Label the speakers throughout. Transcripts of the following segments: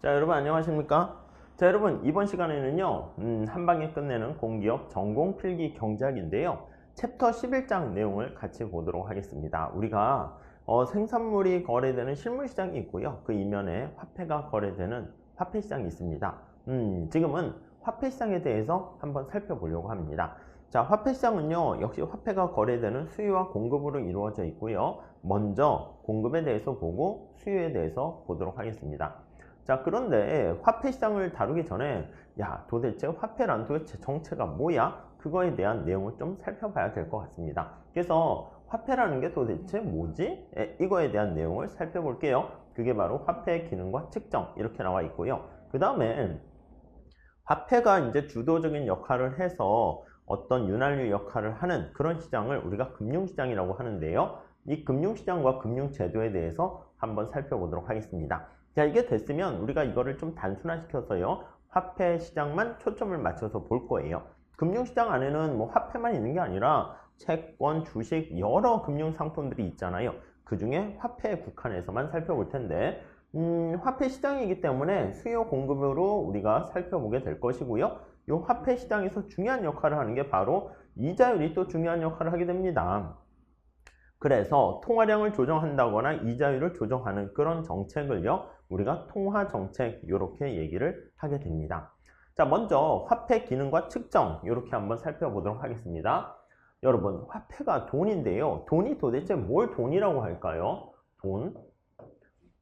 Speaker 1: 자, 여러분 안녕하십니까? 자, 여러분 이번 시간에는요 한 방에 끝내는 공기업 전공 필기 경제학인데요, 챕터 11장 내용을 같이 보도록 하겠습니다. 우리가 생산물이 거래되는 실물시장이 있고요, 그 이면에 화폐가 거래되는 화폐시장이 있습니다. 지금은 화폐시장에 대해서 한번 살펴보려고 합니다. 자, 화폐시장은요 역시 화폐가 거래되는 수요와 공급으로 이루어져 있고요, 먼저 공급에 대해서 보고 수요에 대해서 보도록 하겠습니다. 자, 그런데 화폐 시장을 다루기 전에 도대체 화폐란 도대체 정체가 뭐야? 그거에 대한 내용을 좀 살펴봐야 될 것 같습니다. 그래서 화폐라는 게 도대체 뭐지? 이거에 대한 내용을 살펴볼게요. 그게 바로 화폐의 기능과 측정 이렇게 나와 있고요. 그 다음에 화폐가 이제 주도적인 역할을 해서 어떤 윤활유 역할을 하는 그런 시장을 우리가 금융시장이라고 하는데요. 이 금융시장과 금융제도에 대해서 한번 살펴보도록 하겠습니다. 자, 이게 됐으면 우리가 이거를 좀 단순화시켜서요, 화폐 시장만 초점을 맞춰서 볼 거예요. 금융시장 안에는 뭐 화폐만 있는 게 아니라 채권, 주식, 여러 금융상품들이 있잖아요. 그 중에 화폐에 국한해서만 살펴볼 텐데, 화폐 시장이기 때문에 수요 공급으로 우리가 살펴보게 될 것이고요. 이 화폐 시장에서 중요한 역할을 하는 게 바로 이자율이 또 중요한 역할을 하게 됩니다. 그래서 통화량을 조정한다거나 이자율을 조정하는 그런 정책을요, 우리가 통화정책 이렇게 얘기를 하게 됩니다. 자, 먼저 화폐 기능과 측정 이렇게 한번 살펴보도록 하겠습니다. 여러분, 화폐가 돈인데요, 돈이 도대체 뭘 돈이라고 할까요? 돈.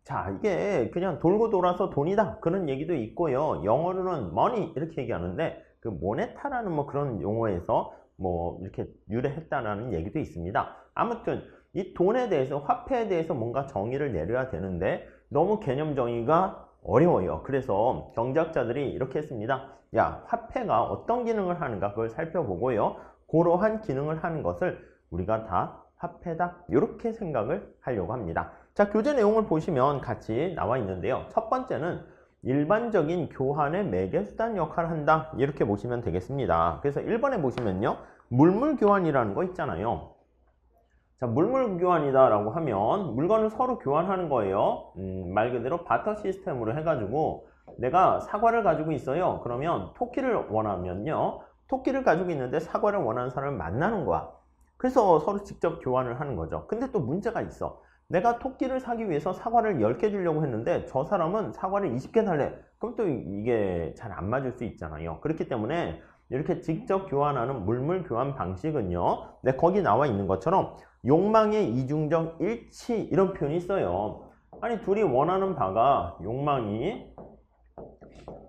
Speaker 1: 자, 이게 그냥 돌고 돌아서 돈이다 그런 얘기도 있고요, 영어로는 money 이렇게 얘기하는데, 그 모네타라는 뭐 그런 용어에서 뭐 이렇게 유래했다라는 얘기도 있습니다. 아무튼 이 돈에 대해서, 화폐에 대해서 뭔가 정의를 내려야 되는데 너무 개념 정의가 어려워요. 그래서 경제학자들이 이렇게 했습니다. 화폐가 어떤 기능을 하는가 그걸 살펴보고요, 그러한 기능을 하는 것을 우리가 다 화폐다 이렇게 생각을 하려고 합니다. 자, 교재 내용을 보시면 같이 나와 있는데요, 첫 번째는 일반적인 교환의 매개수단 역할을 한다 이렇게 보시면 되겠습니다. 그래서 1번에 보시면요, 물물교환이라는 거 있잖아요. 자, 물물교환이다 라고 하면 물건을 서로 교환하는 거예요. 말 그대로 바터 시스템으로 해가지고 내가 사과를 가지고 있어요. 그러면 토끼를 원하면요, 토끼를 가지고 있는데 사과를 원하는 사람을 만나는 거야. 그래서 서로 직접 교환을 하는 거죠. 근데 또 문제가 있어. 내가 토끼를 사기 위해서 사과를 10개 주려고 했는데 저 사람은 사과를 20개 달래. 그럼 또 이게 잘 안 맞을 수 있잖아요. 그렇기 때문에 이렇게 직접 교환하는 물물 교환 방식은요, 거기 나와 있는 것처럼 욕망의 이중적 일치 이런 표현이 있어요. 아니, 둘이 원하는 바가 욕망이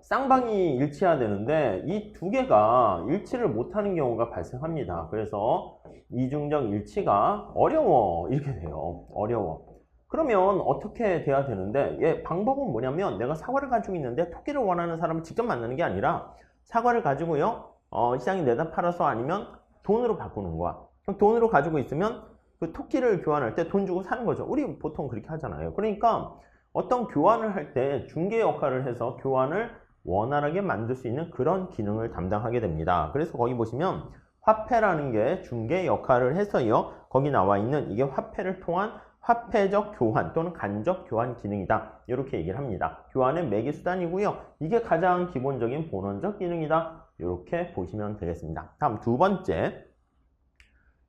Speaker 1: 쌍방이 일치해야 되는데 이 두 개가 일치를 못하는 경우가 발생합니다. 그래서 이중적 일치가 어려워 이렇게 돼요. 어려워. 그러면 어떻게 돼야 되는데, 방법은 뭐냐면 내가 사과를 가지고 있는데 토끼를 원하는 사람을 직접 만나는 게 아니라 사과를 가지고요, 시장에 내다 팔아서 아니면 돈으로 바꾸는 거야. 그럼 돈으로 가지고 있으면 그 토끼를 교환할 때 돈 주고 사는 거죠. 우리 보통 그렇게 하잖아요. 그러니까 어떤 교환을 할 때 중개 역할을 해서 교환을 원활하게 만들 수 있는 그런 기능을 담당하게 됩니다. 그래서 거기 보시면 화폐라는 게 중개 역할을 해서요, 거기 나와 있는 이게 화폐를 통한 화폐적 교환 또는 간접 교환 기능이다 이렇게 얘기를 합니다. 교환의 매개수단이고요, 이게 가장 기본적인 본원적 기능이다 이렇게 보시면 되겠습니다. 다음 두 번째,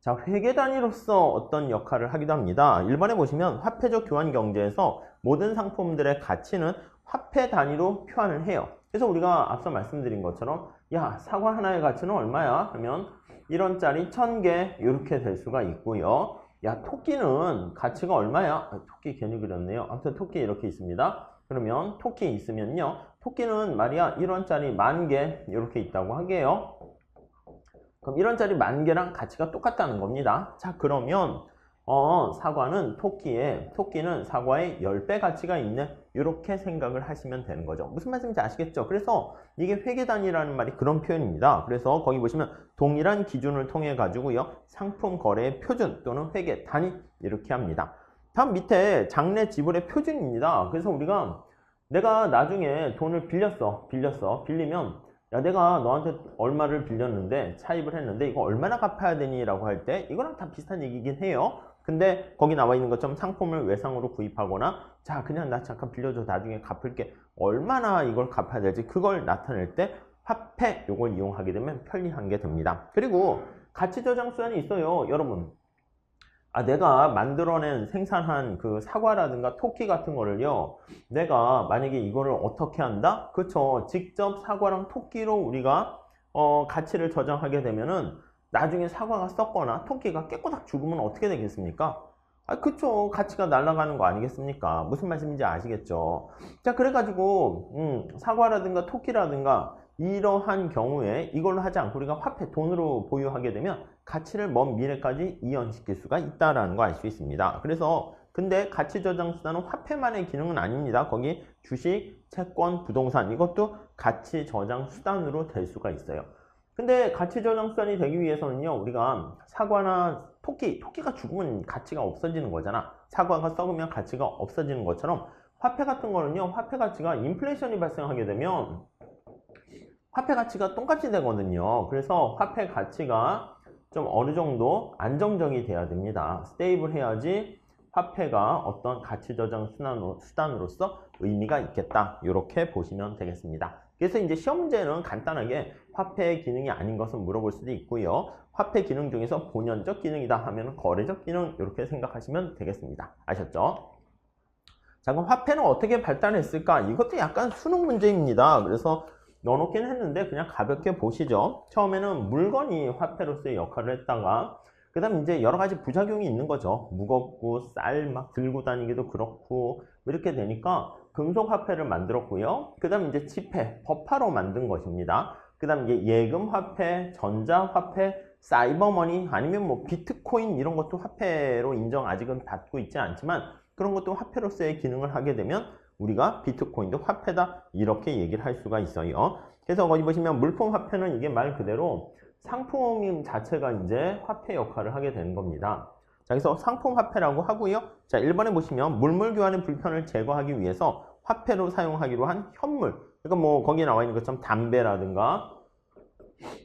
Speaker 1: 자, 회계 단위로서 어떤 역할을 하기도 합니다. 1번에 보시면 화폐적 교환 경제에서 모든 상품들의 가치는 화폐 단위로 표현을 해요. 그래서 우리가 앞서 말씀드린 것처럼 사과 하나의 가치는 얼마야? 하면 1원짜리 1000개 이렇게 될 수가 있고요. 토끼는 가치가 얼마야? 토끼 괜히 그렸네요. 아무튼 토끼 이렇게 있습니다. 그러면 토끼 있으면요, 토끼는 말이야 1원짜리 10,000개 이렇게 있다고 하게요. 그럼 1원짜리 10,000개랑 가치가 똑같다는 겁니다. 자, 그러면 토끼는 사과의 10배 가치가 있는 이렇게 생각을 하시면 되는 거죠. 무슨 말씀인지 아시겠죠? 그래서 이게 회계단위라는 말이 그런 표현입니다. 그래서 거기 보시면 동일한 기준을 통해 가지고요, 상품 거래의 표준 또는 회계 단위 이렇게 합니다. 다음 밑에 장래 지불의 표준입니다. 그래서 내가 나중에 돈을 빌리면 내가 너한테 얼마를 빌렸는데 차입을 했는데 이거 얼마나 갚아야 되니? 라고 할 때 이거랑 다 비슷한 얘기긴 해요. 근데 거기 나와 있는 것처럼 상품을 외상으로 구입하거나 자 그냥 나 잠깐 빌려줘 나중에 갚을게 얼마나 이걸 갚아야 될지 그걸 나타낼 때 화폐 요걸 이용하게 되면 편리한 게 됩니다. 그리고 가치 저장 수단이 있어요. 여러분 내가 만들어낸 생산한 그 사과라든가 토끼 같은 거를요 내가 만약에 이거를 어떻게 한다? 그쵸 직접 사과랑 토끼로 우리가 가치를 저장하게 되면은 나중에 사과가 썩거나 토끼가 깨꼬닥 죽으면 어떻게 되겠습니까? 그쵸 가치가 날아가는 거 아니겠습니까? 무슨 말씀인지 아시겠죠? 자 그래가지고 사과라든가 토끼라든가 이러한 경우에 이걸로 하지 않고 우리가 화폐 돈으로 보유하게 되면 가치를 먼 미래까지 이연시킬 수가 있다라는 거 알 수 있습니다. 그래서 근데 가치 저장 수단은 화폐만의 기능은 아닙니다. 거기 주식, 채권, 부동산 이것도 가치 저장 수단으로 될 수가 있어요. 근데 가치 저장 수단이 되기 위해서는요 우리가 사과나 토끼가 죽으면 가치가 없어지는 거잖아. 사과가 썩으면 가치가 없어지는 것처럼 화폐 같은 거는요 화폐 가치가 인플레이션이 발생하게 되면 화폐 가치가 똥같이 되거든요. 그래서 화폐 가치가 좀 어느 정도 안정적이 돼야 됩니다. 스테이블 해야지 화폐가 어떤 가치 저장 수단으로서 의미가 있겠다. 이렇게 보시면 되겠습니다. 그래서 이제 시험 문제는 간단하게 화폐의 기능이 아닌 것은 물어볼 수도 있고요. 화폐 기능 중에서 본연적 기능이다 하면 거래적 기능 이렇게 생각하시면 되겠습니다. 아셨죠? 자, 그럼 화폐는 어떻게 발달했을까? 이것도 약간 수능 문제입니다. 그래서 넣어놓긴 했는데 그냥 가볍게 보시죠. 처음에는 물건이 화폐로서의 역할을 했다가 그 다음 이제 여러 가지 부작용이 있는 거죠. 무겁고 쌀 막 들고 다니기도 그렇고 이렇게 되니까 금속 화폐를 만들었고요. 그 다음 이제 지폐, 법화로 만든 것입니다. 그 다음 이제 예금 화폐, 전자 화폐, 사이버머니 아니면 뭐 비트코인 이런 것도 화폐로 인정 아직은 받고 있지 않지만 그런 것도 화폐로서의 기능을 하게 되면 우리가 비트코인도 화폐다 이렇게 얘기를 할 수가 있어요. 그래서 거기 보시면 물품 화폐는 이게 말 그대로 상품 자체가 이제 화폐 역할을 하게 되는 겁니다. 자, 그래서 상품 화폐라고 하고요. 자, 1번에 보시면 물물 교환의 불편을 제거하기 위해서 화폐로 사용하기로 한 현물. 그러니까 뭐 거기에 나와 있는 것처럼 담배라든가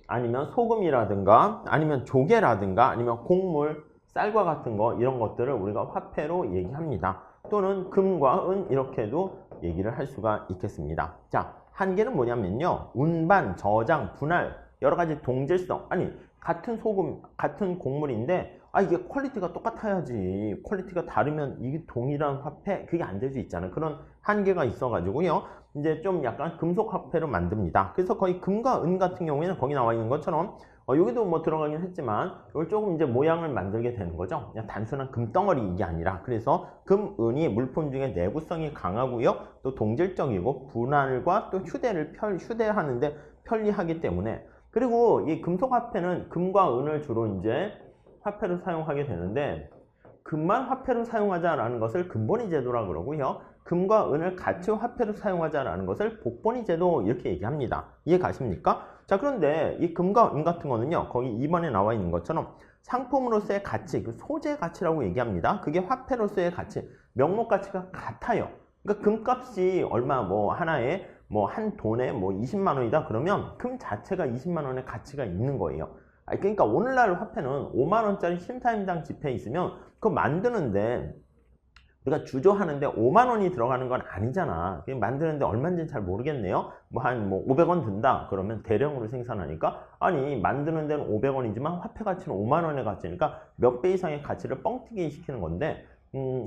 Speaker 1: 아니면 소금이라든가 아니면 조개라든가 아니면 곡물, 쌀과 같은 거 이런 것들을 우리가 화폐로 얘기합니다. 또는 금과 은 이렇게도 얘기를 할 수가 있겠습니다. 자, 한계는 뭐냐면요. 운반, 저장, 분할 여러 가지 동질성 아니 같은 소금, 같은 곡물인데 이게 퀄리티가 똑같아야지 퀄리티가 다르면 이게 동일한 화폐 그게 안 될 수 있잖아요. 그런 한계가 있어가지고요. 이제 좀 약간 금속 화폐로 만듭니다. 그래서 거의 금과 은 같은 경우에는 거기 나와 있는 것처럼 여기도 뭐 들어가긴 했지만 이걸 조금 이제 모양을 만들게 되는 거죠. 그냥 단순한 금덩어리 이게 아니라 그래서 금, 은이 물품 중에 내구성이 강하고요. 또 동질적이고 분할과 또 휴대하는데 편리하기 때문에 그리고 이 금속 화폐는 금과 은을 주로 이제 화폐로 사용하게 되는데 금만 화폐로 사용하자라는 것을 금본위 제도라고 그러고요. 금과 은을 같이 화폐로 사용하자라는 것을 복본위 제도 이렇게 얘기합니다. 이해 가십니까? 자, 그런데 이 금과 은 같은 거는요. 거기 2번에 나와 있는 것처럼 상품으로서의 가치, 그 소재 가치라고 얘기합니다. 그게 화폐로서의 가치, 명목 가치가 같아요. 그러니까 금값이 얼마 뭐 하나에 뭐 한 돈에 뭐 20만 원이다 그러면 금 자체가 20만 원의 가치가 있는 거예요. 그러니까 오늘날 화폐는 5만 원짜리 심사임당 지폐 있으면 그거 만드는데 우리가 주조하는데 5만 원이 들어가는 건 아니잖아. 만드는데 얼마인지 잘 모르겠네요. 뭐 한 500원 든다 그러면 대량으로 생산하니까 아니 만드는 데는 500원이지만 화폐 가치는 5만 원의 가치니까 몇 배 이상의 가치를 뻥튀기 시키는 건데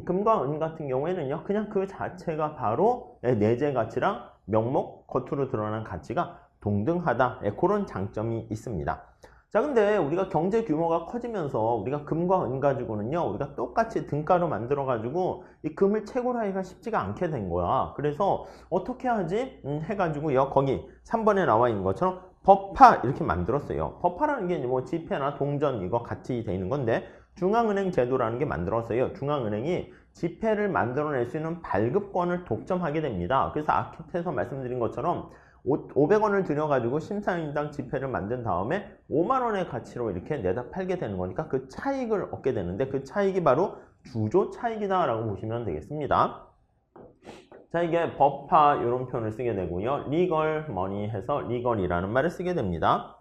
Speaker 1: 금과 은 같은 경우에는요 그냥 그 자체가 바로 내재 가치랑 명목 겉으로 드러나는 가치가 동등하다 그런 장점이 있습니다. 자, 근데 우리가 경제 규모가 커지면서 우리가 금과 은 가지고는요 우리가 똑같이 등가로 만들어 가지고 이 금을 채굴하기가 쉽지가 않게 된 거야. 그래서 어떻게 하지? 해가지고요 거기 3번에 나와 있는 것처럼 법화 이렇게 만들었어요. 법화라는 게 뭐 지폐나 동전 이거 같이 돼 있는 건데 중앙은행 제도라는 게 만들었어요. 중앙은행이 지폐를 만들어낼 수 있는 발급권을 독점하게 됩니다. 그래서 앞에서 말씀드린 것처럼 500원을 들여가지고 심사임당 지폐를 만든 다음에 5만 원의 가치로 이렇게 내다 팔게 되는 거니까 그 차익을 얻게 되는데 그 차익이 바로 주조 차익이다 라고 보시면 되겠습니다. 자, 이게 법화 이런 표현을 쓰게 되고요. 리걸 머니 해서 리걸이라는 말을 쓰게 됩니다.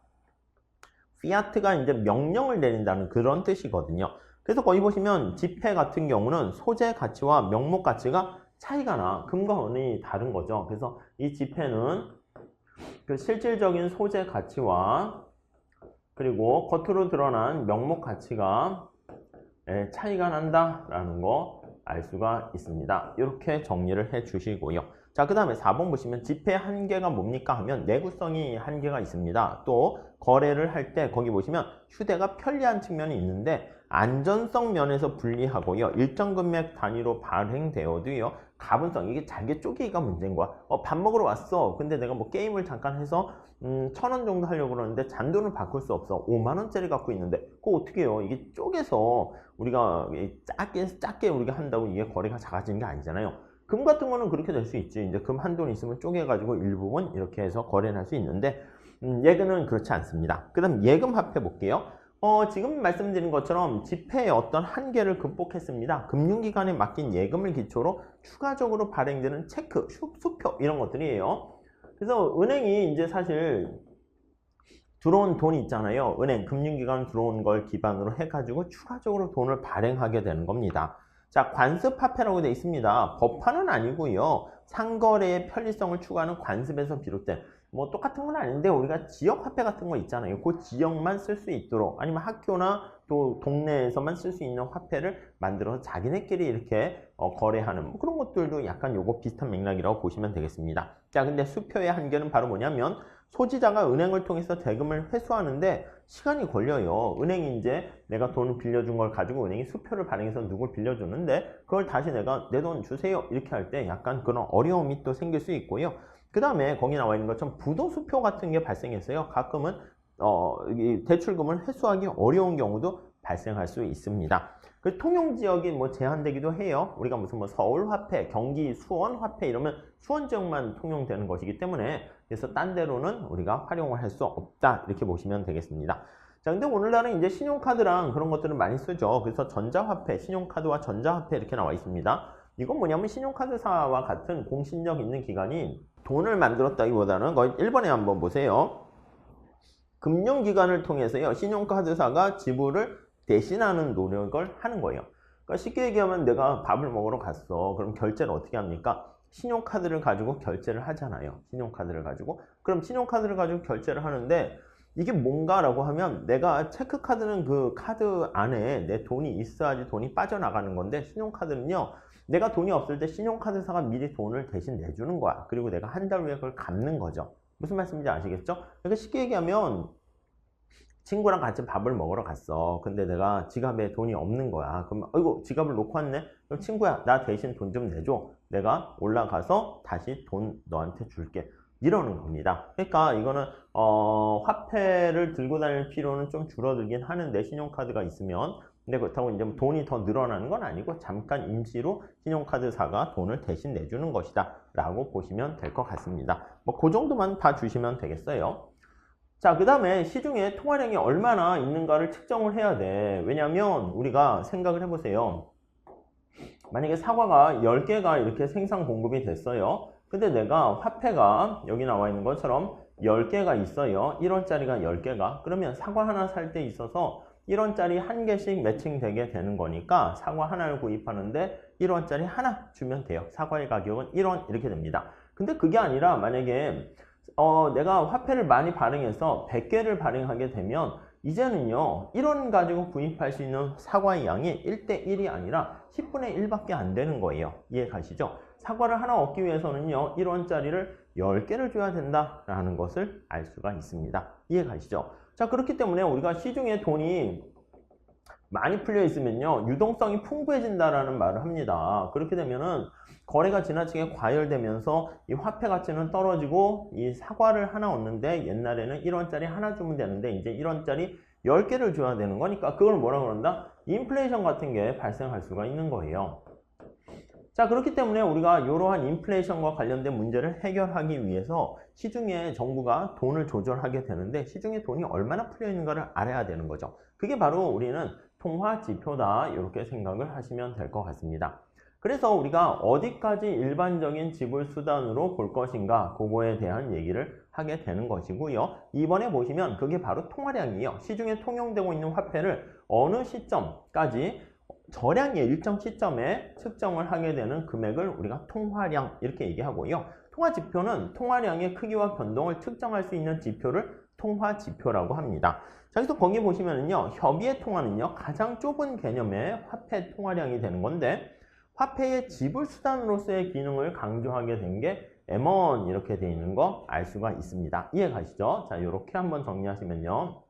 Speaker 1: 피아트가 이제 명령을 내린다는 그런 뜻이거든요. 그래서 거기 보시면 지폐 같은 경우는 소재 가치와 명목 가치가 차이가 나. 금과 은이 다른 거죠. 그래서 이 지폐는 그 실질적인 소재 가치와 그리고 겉으로 드러난 명목 가치가 차이가 난다라는 거 알 수가 있습니다. 이렇게 정리를 해 주시고요. 자, 그 다음에 4번 보시면 지폐 한계가 뭡니까 하면 내구성이 한계가 있습니다. 또 거래를 할 때 거기 보시면 휴대가 편리한 측면이 있는데 안전성 면에서 불리하고요. 일정 금액 단위로 발행되어도요. 가분성, 이게 잘게 쪼개기가 문제인 거야. 밥 먹으러 왔어. 근데 내가 뭐 게임을 잠깐 해서 1,000원 정도 하려고 그러는데 잔돈을 바꿀 수 없어. 5만 원짜리 갖고 있는데 그거 어떻게 해요? 이게 쪼개서 우리가 작게 우리가 한다고 이게 거래가 작아지는 게 아니잖아요. 금 같은 거는 그렇게 될 수 있지. 이제 금 한돈 있으면 쪼개가지고 일부분 이렇게 해서 거래를 할 수 있는데 예금은 그렇지 않습니다. 그 다음 예금 화폐 볼게요. 지금 말씀드린 것처럼 지폐의 어떤 한계를 극복했습니다. 금융기관에 맡긴 예금을 기초로 추가적으로 발행되는 체크, 수표 이런 것들이에요. 그래서 은행이 이제 사실 들어온 돈이 있잖아요. 은행, 금융기관 들어온 걸 기반으로 해가지고 추가적으로 돈을 발행하게 되는 겁니다. 자, 관습화폐라고 되어 있습니다. 법화는 아니고요. 상거래의 편리성을 추구하는 관습에서 비롯된 뭐 똑같은 건 아닌데 우리가 지역화폐 같은 거 있잖아요. 그 지역만 쓸 수 있도록 아니면 학교나 또 동네에서만 쓸 수 있는 화폐를 만들어서 자기네끼리 이렇게 거래하는 뭐 그런 것들도 약간 요거 비슷한 맥락이라고 보시면 되겠습니다. 자, 근데 수표의 한계는 바로 뭐냐면 소지자가 은행을 통해서 대금을 회수하는데 시간이 걸려요. 은행이 이제 내가 돈을 빌려준 걸 가지고 은행이 수표를 발행해서 누굴 빌려주는데 그걸 다시 내가 내 돈 주세요 이렇게 할 때 약간 그런 어려움이 또 생길 수 있고요. 그 다음에 거기 나와 있는 것처럼 부도수표 같은 게 발생했어요. 가끔은 이 대출금을 회수하기 어려운 경우도 발생할 수 있습니다. 그 통용 지역이 뭐 제한되기도 해요. 우리가 무슨 뭐 서울 화폐, 경기 수원 화폐 이러면 수원 지역만 통용되는 것이기 때문에 그래서 딴 데로는 우리가 활용을 할 수 없다 이렇게 보시면 되겠습니다. 자, 근데 오늘날은 이제 신용카드랑 그런 것들을 많이 쓰죠. 그래서 전자화폐, 신용카드와 전자화폐 이렇게 나와 있습니다. 이건 뭐냐면 신용카드사와 같은 공신력 있는 기관이 돈을 만들었다기보다는 거의 1번에 한번 보세요. 금융기관을 통해서요. 신용카드사가 지불을 대신하는 노력을 하는 거예요. 그러니까 쉽게 얘기하면 내가 밥을 먹으러 갔어. 그럼 결제를 어떻게 합니까? 신용카드를 가지고 결제를 하잖아요. 신용카드를 가지고. 그럼 신용카드를 가지고 결제를 하는데 이게 뭔가라고 하면 내가 체크카드는 그 카드 안에 내 돈이 있어야지 돈이 빠져나가는 건데 신용카드는요. 내가 돈이 없을 때 신용카드사가 미리 돈을 대신 내주는 거야. 그리고 내가 한 달 후에 그걸 갚는 거죠. 무슨 말씀인지 아시겠죠? 그러니까 쉽게 얘기하면 친구랑 같이 밥을 먹으러 갔어. 근데 내가 지갑에 돈이 없는 거야. 그럼 아이고 지갑을 놓고 왔네? 그럼 친구야 나 대신 돈 좀 내줘. 내가 올라가서 다시 돈 너한테 줄게. 이러는 겁니다. 그러니까 이거는 화폐를 들고 다닐 필요는 좀 줄어들긴 하는데 신용카드가 있으면 근데 그렇다고 이제 돈이 더 늘어나는 건 아니고 잠깐 임시로 신용카드사가 돈을 대신 내주는 것이다 라고 보시면 될 것 같습니다. 뭐 그 정도만 봐주시면 되겠어요. 자, 그 다음에 시중에 통화량이 얼마나 있는가를 측정을 해야 돼. 왜냐면 우리가 생각을 해보세요. 만약에 사과가 10개가 이렇게 생산 공급이 됐어요. 근데 내가 화폐가 여기 나와 있는 것처럼 10개가 있어요. 1원짜리가 10개가. 그러면 사과 하나 살 때 있어서 1원짜리 한 개씩 매칭되게 되는 거니까 사과 하나를 구입하는데 1원짜리 하나 주면 돼요. 사과의 가격은 1원 이렇게 됩니다. 근데 그게 아니라 만약에 내가 화폐를 많이 발행해서 100개를 발행하게 되면 이제는요 1원 가지고 구입할 수 있는 사과의 양이 1대1이 아니라 10분의 1밖에 안 되는 거예요. 이해 가시죠? 사과를 하나 얻기 위해서는요 1원짜리를 10개를 줘야 된다라는 것을 알 수가 있습니다. 이해 가시죠? 자, 그렇기 때문에 우리가 시중에 돈이 많이 풀려 있으면요 유동성이 풍부해진다라는 말을 합니다. 그렇게 되면은 거래가 지나치게 과열되면서 이 화폐 가치는 떨어지고 이 사과를 하나 얻는데 옛날에는 1원짜리 하나 주면 되는데 이제 1원짜리 10개를 줘야 되는 거니까 그걸 뭐라 그런다? 인플레이션 같은 게 발생할 수가 있는 거예요. 자, 그렇기 때문에 우리가 이러한 인플레이션과 관련된 문제를 해결하기 위해서 시중에 정부가 돈을 조절하게 되는데 시중에 돈이 얼마나 풀려 있는가를 알아야 되는 거죠. 그게 바로 우리는 통화지표다 이렇게 생각을 하시면 될 것 같습니다. 그래서 우리가 어디까지 일반적인 지불 수단으로 볼 것인가 그거에 대한 얘기를 하게 되는 것이고요. 이번에 보시면 그게 바로 통화량이에요. 시중에 통용되고 있는 화폐를 어느 시점까지 저량의 일정 시점에 측정을 하게 되는 금액을 우리가 통화량 이렇게 얘기하고요. 통화지표는 통화량의 크기와 변동을 측정할 수 있는 지표를 통화지표라고 합니다. 자, 그래서 거기 보시면은요, 협의의 통화는요, 가장 좁은 개념의 화폐 통화량이 되는 건데, 화폐의 지불 수단으로서의 기능을 강조하게 된 게 M1 이렇게 되어 있는 거 알 수가 있습니다. 이해 가시죠? 자, 이렇게 한번 정리하시면요.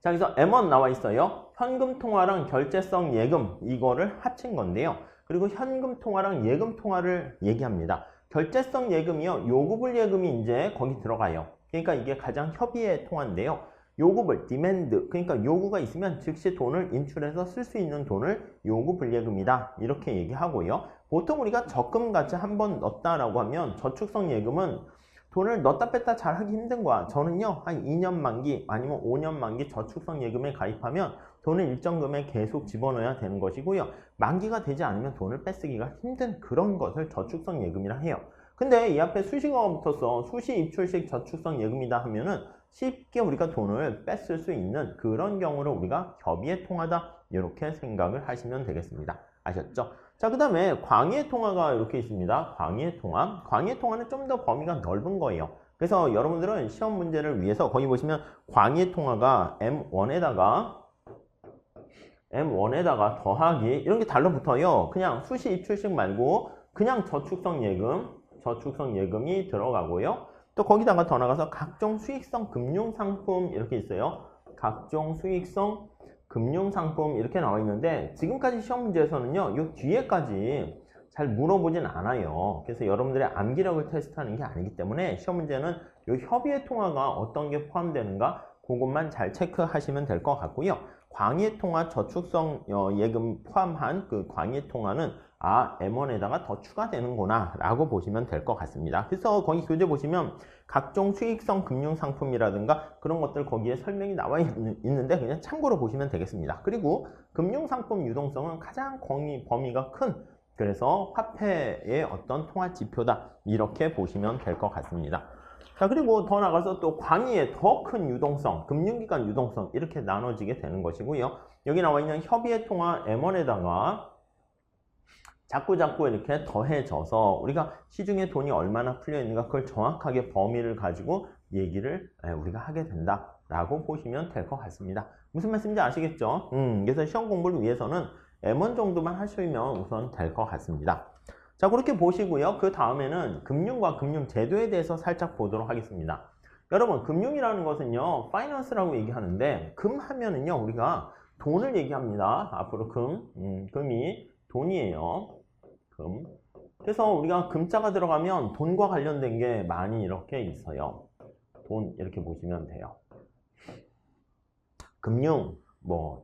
Speaker 1: 자, 그래서 M1 나와 있어요. 현금 통화랑 결제성 예금 이거를 합친 건데요. 그리고 현금 통화랑 예금 통화를 얘기합니다. 결제성 예금이요. 요구불 예금이 이제 거기 들어가요. 그러니까 이게 가장 협의의 통화인데요. 요구불, 디맨드, 그러니까 요구가 있으면 즉시 돈을 인출해서 쓸 수 있는 돈을 요구불예금이다 이렇게 얘기하고요. 보통 우리가 적금같이 한번 넣었다라고 하면 저축성 예금은 돈을 넣었다 뺐다 잘 하기 힘든 거야. 저는요 한 2년 만기 아니면 5년 만기 저축성 예금에 가입하면 돈을 일정 금액 계속 집어넣어야 되는 것이고요. 만기가 되지 않으면 돈을 뺏기기가 힘든 그런 것을 저축성 예금이라 해요. 근데 이 앞에 수식어가 붙어서 수시 입출식 저축성 예금이다 하면은 쉽게 우리가 돈을 뺏을 수 있는 그런 경우를 우리가 협의의 통화다 이렇게 생각을 하시면 되겠습니다. 아셨죠? 자, 그 다음에 광의의 통화가 이렇게 있습니다. 광의의 통화. 광의의 통화는 좀 더 범위가 넓은 거예요. 그래서 여러분들은 시험 문제를 위해서 거기 보시면 광의의 통화가 M1에다가 더하기 이런 게 달라붙어요. 그냥 수시 입출식 말고 그냥 저축성 예금이 들어가고요. 또 거기다가 더 나가서 각종 수익성 금융상품 이렇게 있어요. 각종 수익성 금융상품 이렇게 나와 있는데 지금까지 시험 문제에서는요. 이 뒤에까지 잘 물어보진 않아요. 그래서 여러분들의 암기력을 테스트하는 게 아니기 때문에 시험 문제는 이 협의의 통화가 어떤 게 포함되는가 그것만 잘 체크하시면 될 것 같고요. 광의의 통화 저축성 예금 포함한 그 광의의 통화는 M1에다가 더 추가되는구나 라고 보시면 될 것 같습니다. 그래서 거기 교재 보시면 각종 수익성 금융상품이라든가 그런 것들 거기에 설명이 나와 있는데 그냥 참고로 보시면 되겠습니다. 그리고 금융상품 유동성은 가장 범위가 큰 그래서 화폐의 어떤 통화 지표다 이렇게 보시면 될 것 같습니다. 자, 그리고 더 나가서 또 광의의 더 큰 유동성, 금융기관 유동성 이렇게 나눠지게 되는 것이고요. 여기 나와 있는 협의의 통화 M1에다가 자꾸 이렇게 더해져서 우리가 시중에 돈이 얼마나 풀려 있는가 그걸 정확하게 범위를 가지고 얘기를 우리가 하게 된다라고 보시면 될 것 같습니다. 무슨 말씀인지 아시겠죠? 그래서 시험 공부를 위해서는 M1 정도만 하시면 우선 될 것 같습니다. 자, 그렇게 보시고요. 그 다음에는 금융과 금융제도에 대해서 살짝 보도록 하겠습니다. 여러분, 금융이라는 것은요, 파이낸스라고 얘기하는데, 금 하면은요, 우리가 돈을 얘기합니다. 앞으로 금이 돈이에요. 금. 그래서 우리가 금자가 들어가면 돈과 관련된 게 많이 이렇게 있어요. 돈, 이렇게 보시면 돼요. 금융,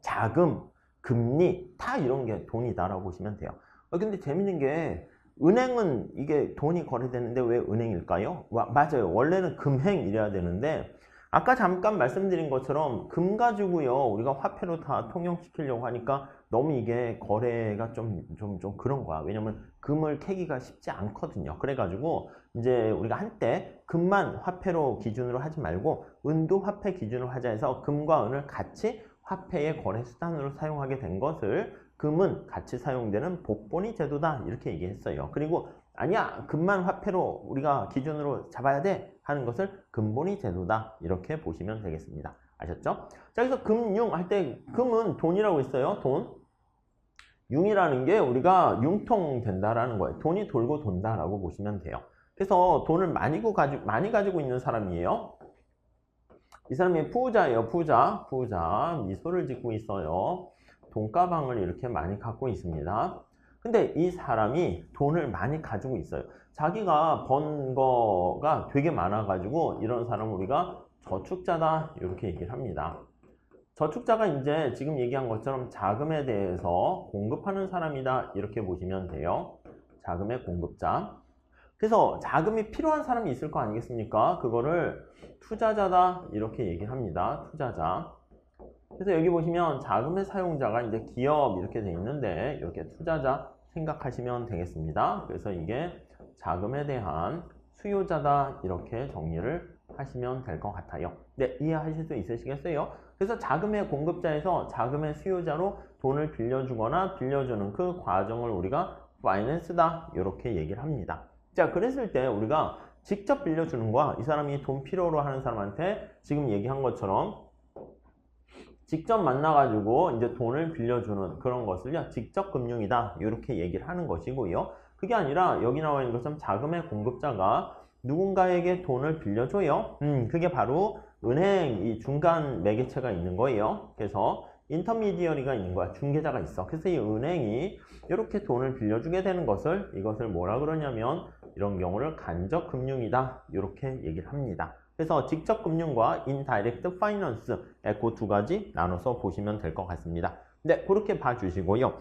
Speaker 1: 자금, 금리, 다 이런 게 돈이다라고 보시면 돼요. 근데 재밌는 게, 은행은 이게 돈이 거래되는데 왜 은행일까요? 맞아요. 원래는 금행 이래야 되는데 아까 잠깐 말씀드린 것처럼 금 가지고요 우리가 화폐로 다 통용시키려고 하니까 너무 이게 거래가 좀 그런 거야. 왜냐면 금을 캐기가 쉽지 않거든요. 그래가지고 이제 우리가 한때 금만 화폐로 기준으로 하지 말고 은도 화폐 기준으로 하자 해서 금과 은을 같이 화폐의 거래 수단으로 사용하게 된 것을 금은 같이 사용되는 복본위 제도다 이렇게 얘기했어요. 그리고 아니야 금만 화폐로 우리가 기준으로 잡아야 돼 하는 것을 금본위 제도다 이렇게 보시면 되겠습니다. 아셨죠? 자, 그래서 금융 할 때 금은 돈이라고 있어요. 돈. 융이라는 게 우리가 융통된다라는 거예요. 돈이 돌고 돈다라고 보시면 돼요. 그래서 돈을 많이 가지고 있는 사람이에요. 이 사람이 부자예요. 부자 미소를 짓고 있어요. 돈가방을 이렇게 많이 갖고 있습니다. 근데 이 사람이 돈을 많이 가지고 있어요. 자기가 번 거가 되게 많아가지고 이런 사람을 우리가 저축자다 이렇게 얘기를 합니다. 저축자가 이제 지금 얘기한 것처럼 자금에 대해서 공급하는 사람이다 이렇게 보시면 돼요. 자금의 공급자. 그래서 자금이 필요한 사람이 있을 거 아니겠습니까? 그거를 투자자다 이렇게 얘기를 합니다. 투자자. 그래서 여기 보시면 자금의 사용자가 이제 기업 이렇게 돼 있는데 이렇게 투자자 생각하시면 되겠습니다. 그래서 이게 자금에 대한 수요자다 이렇게 정리를 하시면 될 것 같아요. 네, 이해하실 수 있으시겠어요? 그래서 자금의 공급자에서 자금의 수요자로 돈을 빌려주거나 빌려주는 그 과정을 우리가 파이낸스다 이렇게 얘기를 합니다. 자, 그랬을 때 우리가 직접 빌려주는 거와 이 사람이 돈 필요로 하는 사람한테 지금 얘기한 것처럼 직접 만나가지고 이제 돈을 빌려주는 그런 것을요, 직접 금융이다 이렇게 얘기를 하는 것이고요. 그게 아니라 여기 나와 있는 것처럼 자금의 공급자가 누군가에게 돈을 빌려줘요. 그게 바로 은행 이 중간 매개체가 있는 거예요. 그래서 인터미디어리가 있는 거야. 중개자가 있어. 그래서 이 은행이 이렇게 돈을 빌려주게 되는 것을 이것을 뭐라 그러냐면 이런 경우를 간접 금융이다 이렇게 얘기를 합니다. 그래서 직접 금융과 인다이렉트 파이낸스 그 두 가지 나눠서 보시면 될 것 같습니다. 네, 그렇게 봐주시고요.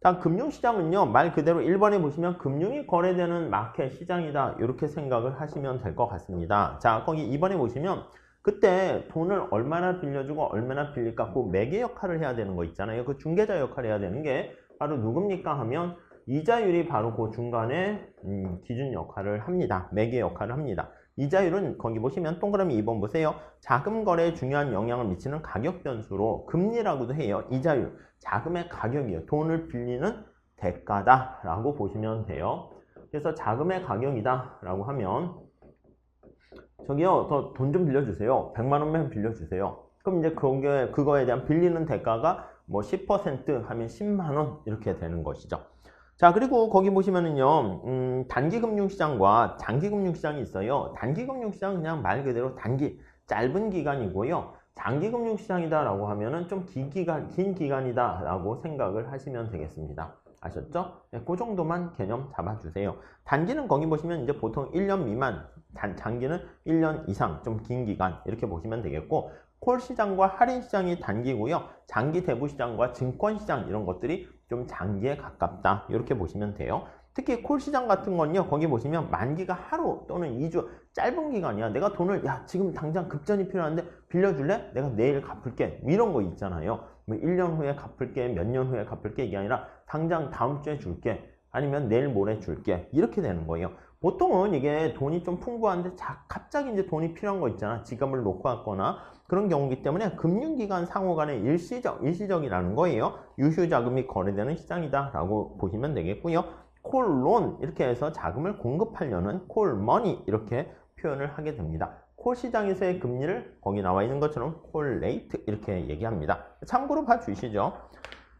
Speaker 1: 다음 금융시장은요, 말 그대로 1번에 보시면 금융이 거래되는 마켓 시장이다 이렇게 생각을 하시면 될 것 같습니다. 자, 거기 2번에 보시면 그때 돈을 얼마나 빌려주고 얼마나 빌릴까 그 매개 역할을 해야 되는 거 있잖아요. 그 중개자 역할을 해야 되는 게 바로 누굽니까 하면 이자율이 바로 그 중간에 기준 역할을 합니다. 매개 역할을 합니다. 이자율은 거기 보시면 동그라미 2번 보세요. 자금 거래에 중요한 영향을 미치는 가격 변수로 금리라고도 해요. 이자율, 자금의 가격이에요. 돈을 빌리는 대가다라고 보시면 돼요. 그래서 자금의 가격이다 라고 하면 저기요, 더 돈 좀 빌려주세요. 100만 원만 빌려주세요. 그럼 이제 그거에 대한 빌리는 대가가 뭐 10% 하면 10만 원 이렇게 되는 것이죠. 자, 그리고 거기 보시면은요, 단기금융시장과 장기금융시장이 있어요. 단기금융시장은 그냥 말 그대로 단기, 짧은 기간이고요. 장기금융시장이다라고 하면은 좀 긴 기간이다라고 생각을 하시면 되겠습니다. 아셨죠? 네, 그 정도만 개념 잡아주세요. 단기는 거기 보시면 이제 보통 1년 미만, 장기는 1년 이상, 좀 긴 기간 이렇게 보시면 되겠고, 콜시장과 할인시장이 단기고요. 장기 대부시장과 증권시장 이런 것들이 좀 장기에 가깝다 이렇게 보시면 돼요. 특히 콜시장 같은 건요, 거기 보시면 만기가 하루 또는 2주 짧은 기간이야. 내가 돈을 지금 당장 급전이 필요한데 빌려줄래? 내가 내일 갚을게 이런 거 있잖아요. 뭐 1년 후에 갚을게, 몇 년 후에 갚을게 이게 아니라 당장 다음 주에 줄게, 아니면 내일 모레 줄게 이렇게 되는 거예요. 보통은 이게 돈이 좀 풍부한데 갑자기 이제 돈이 필요한 거 있잖아. 지갑을 놓고 왔거나 그런 경우이기 때문에 금융기관 상호 간의 일시적이라는 거예요. 유휴자금이 거래되는 시장이다 라고 보시면 되겠고요. 콜론 이렇게 해서 자금을 공급하려는 콜머니 이렇게 표현을 하게 됩니다. 콜 시장에서의 금리를 거기 나와 있는 것처럼 콜 레이트 이렇게 얘기합니다. 참고로 봐주시죠.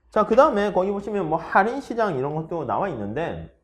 Speaker 1: 자, 그 다음에 거기 보시면 뭐 할인 시장 이런 것도 나와 있는데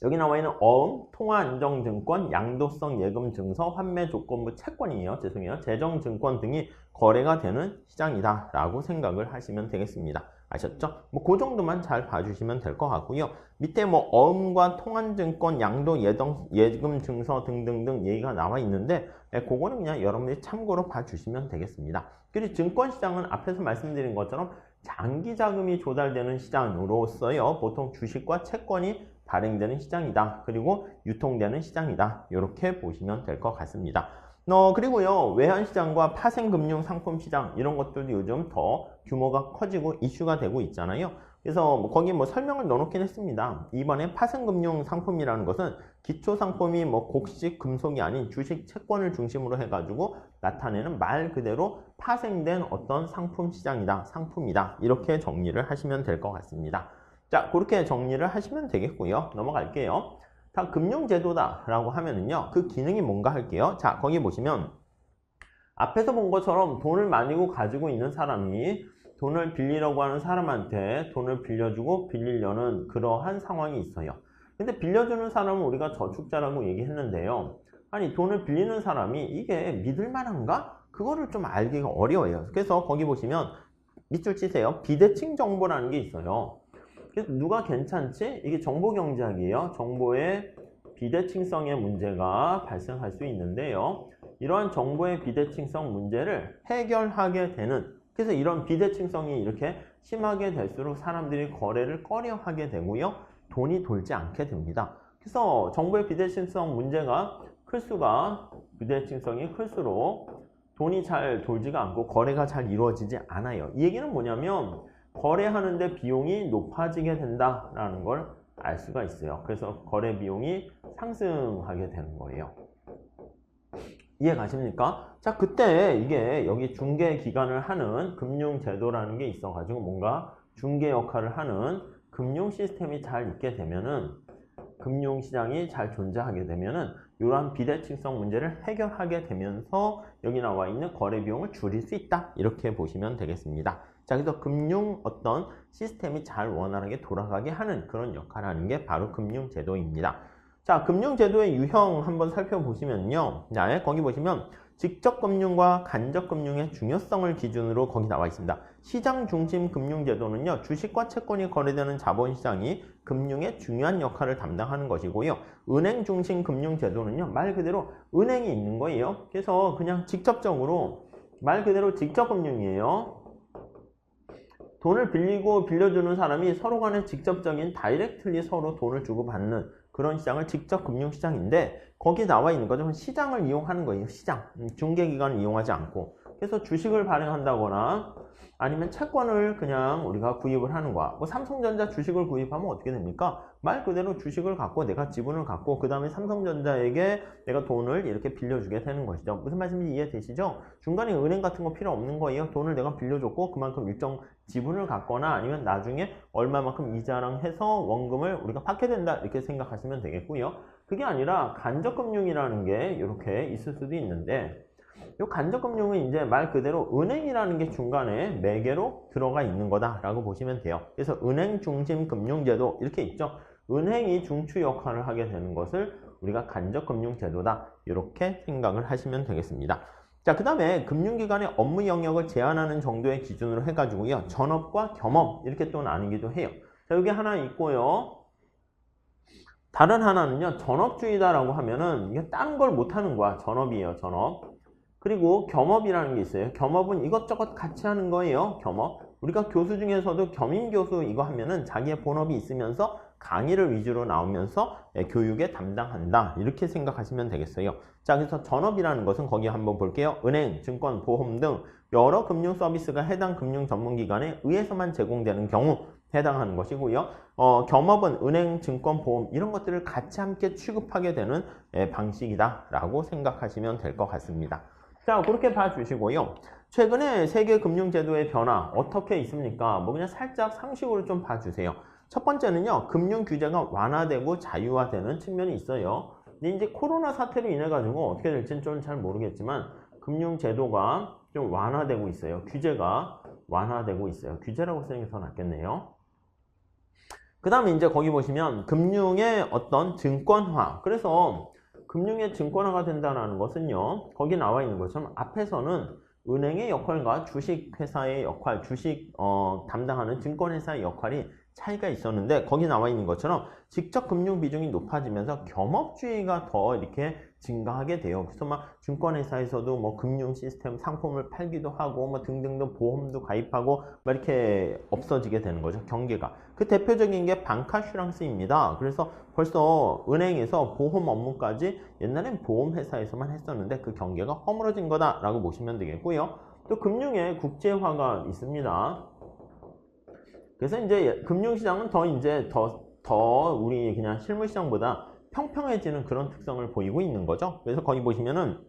Speaker 1: 여기 나와 있는 어음, 통화안정증권, 양도성 예금증서, 환매조건부 채권이에요. 죄송해요. 재정증권 등이 거래가 되는 시장이다 라고 생각을 하시면 되겠습니다. 아셨죠? 뭐 그 정도만 잘 봐주시면 될 것 같고요. 밑에 뭐 어음과 통화증권, 양도 예금증서 등등등 얘기가 나와 있는데 그거는 그냥 여러분들이 참고로 봐주시면 되겠습니다. 그리고 증권시장은 앞에서 말씀드린 것처럼 장기 자금이 조달되는 시장으로서요. 보통 주식과 채권이 발행되는 시장이다. 그리고 유통되는 시장이다. 이렇게 보시면 될 것 같습니다. 그리고요, 외환시장과 파생금융상품시장 이런 것들도 요즘 더 규모가 커지고 이슈가 되고 있잖아요. 그래서 거기 뭐 설명을 넣어놓긴 했습니다. 이번에 파생금융상품이라는 것은 기초상품이 뭐 곡식, 금속이 아닌 주식, 채권을 중심으로 해가지고 나타내는 말 그대로 파생된 어떤 상품시장이다, 상품이다. 이렇게 정리를 하시면 될 것 같습니다. 자, 그렇게 정리를 하시면 되겠고요. 넘어갈게요. 다 금융제도다 라고 하면은요, 그 기능이 뭔가 할게요. 자, 거기 보시면 앞에서 본 것처럼 돈을 많이 가지고 있는 사람이 돈을 빌리려고 하는 사람한테 돈을 빌려주고 빌리려는 그러한 상황이 있어요. 근데 빌려주는 사람은 우리가 저축자라고 얘기했는데요. 아니, 돈을 빌리는 사람이 이게 믿을 만한가? 그거를 좀 알기가 어려워요. 그래서 거기 보시면 밑줄 치세요. 비대칭 정보라는 게 있어요. 그래서 누가 괜찮지? 이게 정보경제학이에요. 정보의 비대칭성의 문제가 발생할 수 있는데요. 이러한 정보의 비대칭성 문제를 해결하게 되는, 그래서 이런 비대칭성이 이렇게 심하게 될수록 사람들이 거래를 꺼려 하게 되고요. 돈이 돌지 않게 됩니다. 그래서 정보의 비대칭성 문제가 비대칭성이 클수록 돈이 잘 돌지가 않고 거래가 잘 이루어지지 않아요. 이 얘기는 뭐냐면 거래하는데 비용이 높아지게 된다라는 걸 알 수가 있어요. 그래서 거래 비용이 상승하게 되는 거예요. 이해 가십니까? 자, 그때 이게 여기 중개 기관을 하는 금융제도라는 게 있어가지고 뭔가 중개 역할을 하는 금융 시스템이 잘 있게 되면은 금융시장이 잘 존재하게 되면은 이러한 비대칭성 문제를 해결하게 되면서 여기 나와 있는 거래 비용을 줄일 수 있다. 이렇게 보시면 되겠습니다. 자, 그래서 금융 어떤 시스템이 잘 원활하게 돌아가게 하는 그런 역할을 하는 게 바로 금융제도입니다. 자, 금융제도의 유형 한번 살펴보시면요. 자, 거기 보시면 직접금융과 간접금융의 중요성을 기준으로 거기 나와 있습니다. 시장 중심 금융제도는요, 주식과 채권이 거래되는 자본시장이 금융의 중요한 역할을 담당하는 것이고요. 은행 중심 금융제도는요, 말 그대로 은행이 있는 거예요. 그래서 그냥 직접적으로 말 그대로 직접금융이에요. 돈을 빌리고 빌려주는 사람이 서로 간에 직접적인 다이렉트리 서로 돈을 주고받는 그런 시장을 직접 금융시장인데 거기에 나와 있는 거죠. 시장을 이용하는 거예요. 시장. 중개기관을 이용하지 않고. 그래서 주식을 발행한다거나 아니면 채권을 그냥 우리가 구입을 하는 거야. 뭐 삼성전자 주식을 구입하면 어떻게 됩니까? 말 그대로 주식을 갖고 내가 지분을 갖고 그 다음에 삼성전자에게 내가 돈을 이렇게 빌려주게 되는 것이죠. 무슨 말씀인지 이해되시죠? 중간에 은행 같은 거 필요 없는 거예요. 돈을 내가 빌려줬고 그만큼 일정 지분을 갖거나 아니면 나중에 얼마만큼 이자랑 해서 원금을 우리가 받게 된다 이렇게 생각하시면 되겠고요. 그게 아니라 간접금융이라는 게 이렇게 있을 수도 있는데 이 간접금융은 이제 말 그대로 은행이라는 게 중간에 매개로 들어가 있는 거다라고 보시면 돼요. 그래서 은행 중심 금융제도 이렇게 있죠. 은행이 중추 역할을 하게 되는 것을 우리가 간접금융제도다 이렇게 생각을 하시면 되겠습니다. 자, 그 다음에 금융기관의 업무 영역을 제한하는 정도의 기준으로 해가지고요. 전업과 겸업 이렇게 또 나뉘기도 해요. 자, 여기 하나 있고요. 다른 하나는요. 전업주의다라고 하면은 이게 다른 걸 못하는 거야. 전업이에요. 전업. 그리고 겸업이라는 게 있어요. 겸업은 이것저것 같이 하는 거예요. 겸업. 우리가 교수 중에서도 겸임교수 이거 하면은 자기의 본업이 있으면서 강의를 위주로 나오면서 교육에 담당한다. 이렇게 생각하시면 되겠어요. 자, 그래서 전업이라는 것은 거기 한번 볼게요. 은행, 증권, 보험 등 여러 금융 서비스가 해당 금융 전문기관에 의해서만 제공되는 경우 해당하는 것이고요. 겸업은 은행, 증권, 보험 이런 것들을 같이 함께 취급하게 되는 방식이다라고 생각하시면 될 것 같습니다. 자, 그렇게 봐주시고요. 최근에 세계 금융제도의 변화 어떻게 있습니까? 뭐 그냥 살짝 상식으로 좀 봐주세요. 첫 번째는요, 금융 규제가 완화되고 자유화되는 측면이 있어요. 근데 이제 코로나 사태로 인해 가지고 어떻게 될지는 좀 잘 모르겠지만 금융 제도가 좀 완화되고 있어요. 규제가 완화되고 있어요. 규제라고 쓰는 게 더 낫겠네요. 그 다음에 이제 거기 보시면 금융의 어떤 증권화. 그래서 금융의 증권화가 된다는 것은요, 거기 나와 있는 것처럼 앞에서는 은행의 역할과 주식회사의 역할, 주식 담당하는 증권회사의 역할이 차이가 있었는데 거기 나와 있는 것처럼 직접 금융 비중이 높아지면서 겸업주의가 더 이렇게 증가하게 돼요. 그래서 막 증권회사에서도 뭐 금융 시스템 상품을 팔기도 하고 뭐 등등등 보험도 가입하고 막 이렇게 없어지게 되는 거죠. 경계가. 그 대표적인 게 방카슈랑스입니다. 그래서 벌써 은행에서 보험 업무까지 옛날엔 보험회사에서만 했었는데 그 경계가 허물어진 거다라고 보시면 되겠고요. 또 금융의 국제화가 있습니다. 그래서 이제 금융시장은 더 우리 그냥 실물시장보다 평평해지는 그런 특성을 보이고 있는 거죠. 그래서 거기 보시면은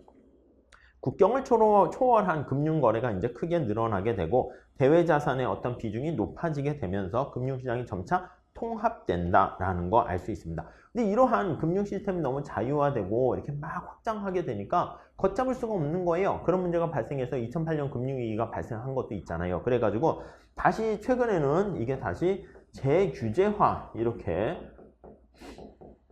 Speaker 1: 국경을 초월한 금융거래가 이제 크게 늘어나게 되고 대외자산의 어떤 비중이 높아지게 되면서 금융시장이 점차 통합된다라는 거 알 수 있습니다. 근데 이러한 금융 시스템이 너무 자유화되고 이렇게 막 확장하게 되니까 걷잡을 수가 없는 거예요. 그런 문제가 발생해서 2008년 금융위기가 발생한 것도 있잖아요. 그래가지고 다시 최근에는 이게 다시 재규제화 이렇게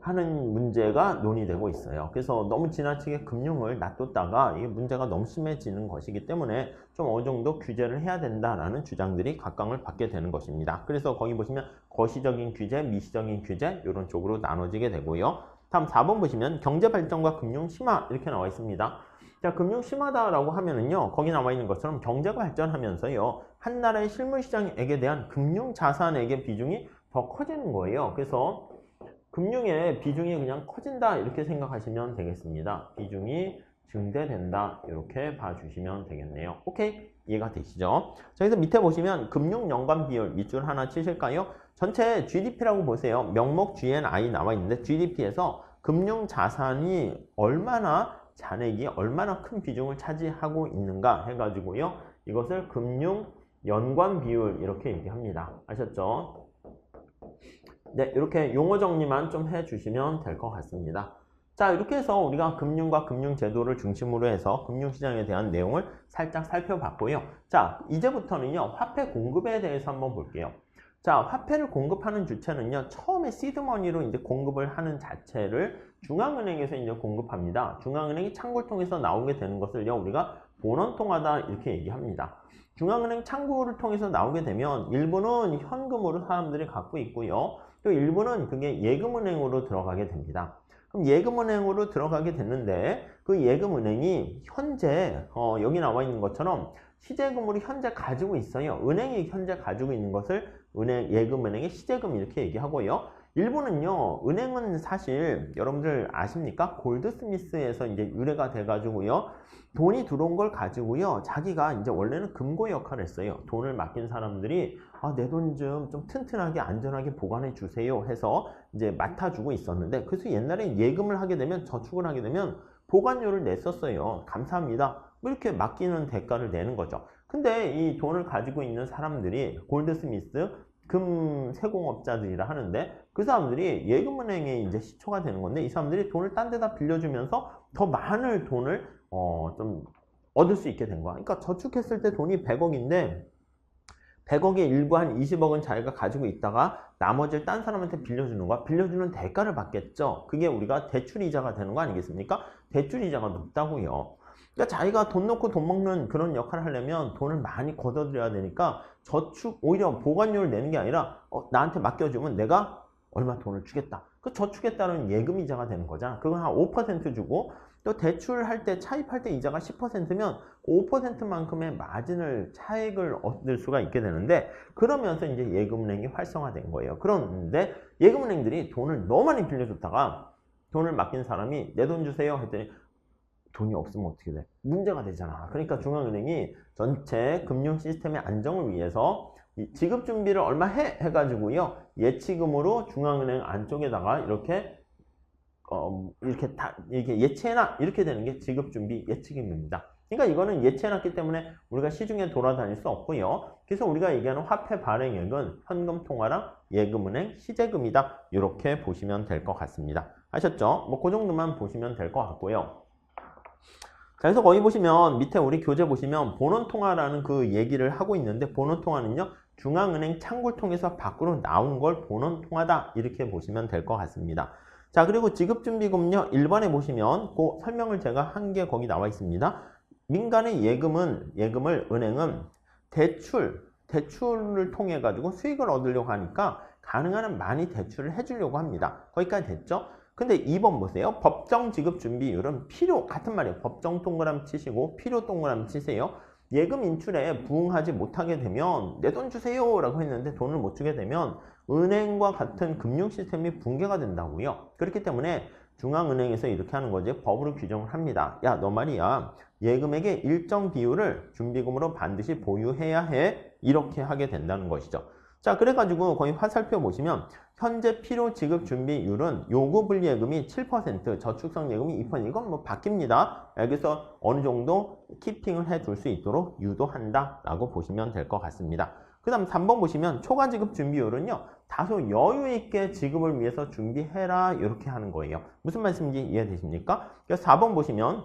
Speaker 1: 하는 문제가 논의되고 있어요. 그래서 너무 지나치게 금융을 놔뒀다가 이게 문제가 너무 심해지는 것이기 때문에 좀 어느 정도 규제를 해야 된다라는 주장들이 각광을 받게 되는 것입니다. 그래서 거기 보시면 거시적인 규제, 미시적인 규제 이런 쪽으로 나눠지게 되고요. 다음 4번 보시면 경제발전과 금융 심화 이렇게 나와 있습니다. 자, 금융 심화다라고 하면은요, 거기 나와 있는 것처럼 경제가 발전하면서요, 한 나라의 실물시장에게 대한 금융 자산에게 비중이 더 커지는 거예요. 그래서 금융의 비중이 그냥 커진다 이렇게 생각하시면 되겠습니다. 비중이 증대된다 이렇게 봐주시면 되겠네요. 오케이? 이해가 되시죠? 자, 그래서 밑에 보시면 금융연관 비율 밑줄 하나 치실까요? 전체 GDP라고 보세요. 명목 GNI 나와 있는데 GDP에서 금융 자산이 얼마나 잔액이 얼마나 큰 비중을 차지하고 있는가 해가지고요. 이것을 금융 연관 비율 이렇게 얘기합니다. 아셨죠? 네, 이렇게 용어 정리만 좀 해주시면 될 것 같습니다. 자, 이렇게 해서 우리가 금융과 금융제도를 중심으로 해서 금융시장에 대한 내용을 살짝 살펴봤고요. 자, 이제부터는요, 화폐 공급에 대해서 한번 볼게요. 자, 화폐를 공급하는 주체는요, 처음에 시드머니로 이제 공급을 하는 자체를 중앙은행에서 이제 공급합니다. 중앙은행이 창구를 통해서 나오게 되는 것을요, 우리가 본원통화다 이렇게 얘기합니다. 중앙은행 창구를 통해서 나오게 되면 일부는 현금으로 사람들이 갖고 있고요. 또 일부는 그게 예금은행으로 들어가게 됩니다. 그럼 예금은행으로 들어가게 됐는데 그 예금은행이 현재 여기 나와 있는 것처럼 시제금으로 현재 가지고 있어요. 은행이 현재 가지고 있는 것을 예금은행의 시제금 이렇게 얘기하고요. 일부는요, 은행은 사실 여러분들 아십니까? 골드스미스에서 이제 유래가 돼가지고요. 돈이 들어온 걸 가지고요. 자기가 이제 원래는 금고 역할을 했어요. 돈을 맡긴 사람들이 내 돈 좀 튼튼하게 안전하게 보관해 주세요 해서 이제 맡아주고 있었는데 그래서 옛날에 예금을 하게 되면 저축을 하게 되면 보관료를 냈었어요. 감사합니다. 이렇게 맡기는 대가를 내는 거죠. 근데 이 돈을 가지고 있는 사람들이 골드스미스 금 세공업자들이라 하는데 그 사람들이 예금은행에 이제 시초가 되는 건데 이 사람들이 돈을 딴 데다 빌려주면서 더 많은 돈을 좀 얻을 수 있게 된 거야. 그러니까 저축했을 때 돈이 100억인데 100억의 일부 한 20억은 자기가 가지고 있다가 나머지를 딴 사람한테 빌려주는 거야. 빌려주는 대가를 받겠죠. 그게 우리가 대출이자가 되는 거 아니겠습니까? 대출이자가 높다고요. 그러니까 자기가 돈 넣고 돈 먹는 그런 역할을 하려면 돈을 많이 걷어들여야 되니까 저축 오히려 보관료를 내는 게 아니라 나한테 맡겨주면 내가 얼마 돈을 주겠다. 그 저축에 따른 예금이자가 되는 거잖아. 그건 한 5% 주고 또 대출할 때 차입할 때 이자가 10%면 5%만큼의 마진을 차익을 얻을 수가 있게 되는데 그러면서 이제 예금은행이 활성화된 거예요. 그런데 예금은행들이 돈을 너무 많이 빌려줬다가 돈을 맡긴 사람이 내 돈 주세요 했더니 돈이 없으면 어떻게 돼? 문제가 되잖아. 그러니까 중앙은행이 전체 금융 시스템의 안정을 위해서 지급 준비를 얼마 해가지고요. 예치금으로 중앙은행 안쪽에다가 이렇게 예치해놔 이렇게 되는 게 지급 준비 예치금입니다. 그러니까 이거는 예치해놨기 때문에 우리가 시중에 돌아다닐 수 없고요. 그래서 우리가 얘기하는 화폐 발행액은 현금 통화랑 예금은행 시제금이다. 이렇게 보시면 될 것 같습니다. 아셨죠? 뭐 그 정도만 보시면 될 것 같고요. 자, 그래서 거기 보시면 밑에 우리 교재 보시면 본원통화라는 그 얘기를 하고 있는데 본원통화는요 중앙은행 창구를 통해서 밖으로 나온 걸 본원통화다 이렇게 보시면 될 것 같습니다. 자, 그리고 지급준비금은요 1번에 보시면 그 설명을 제가 한 게 거기 나와 있습니다. 민간의 예금을 은행은 대출을 통해 가지고 수익을 얻으려고 하니까 가능한 한 많이 대출을 해주려고 합니다. 거기까지 됐죠? 근데 2번 보세요. 법정 지급 준비율은 필요 같은 말이에요. 법정 동그라미 치시고 필요 동그라미 치세요. 예금 인출에 부응하지 못하게 되면 내 돈 주세요 라고 했는데 돈을 못 주게 되면 은행과 같은 금융 시스템이 붕괴가 된다고요. 그렇기 때문에 중앙은행에서 이렇게 하는 거지 법으로 규정을 합니다. 야, 너 말이야. 예금액의 일정 비율을 준비금으로 반드시 보유해야 해. 이렇게 하게 된다는 것이죠. 자, 그래가지고 거기 화살표 보시면 현재 필요 지급 준비율은 요구불예금이 7%, 저축성 예금이 2%. 이건 뭐 바뀝니다. 여기서 어느 정도 키핑을 해줄 수 있도록 유도한다 라고 보시면 될 것 같습니다. 그 다음 3번 보시면 초과 지급 준비율은요 다소 여유 있게 지급을 위해서 준비해라 이렇게 하는 거예요. 무슨 말씀인지 이해되십니까? 그래서 4번 보시면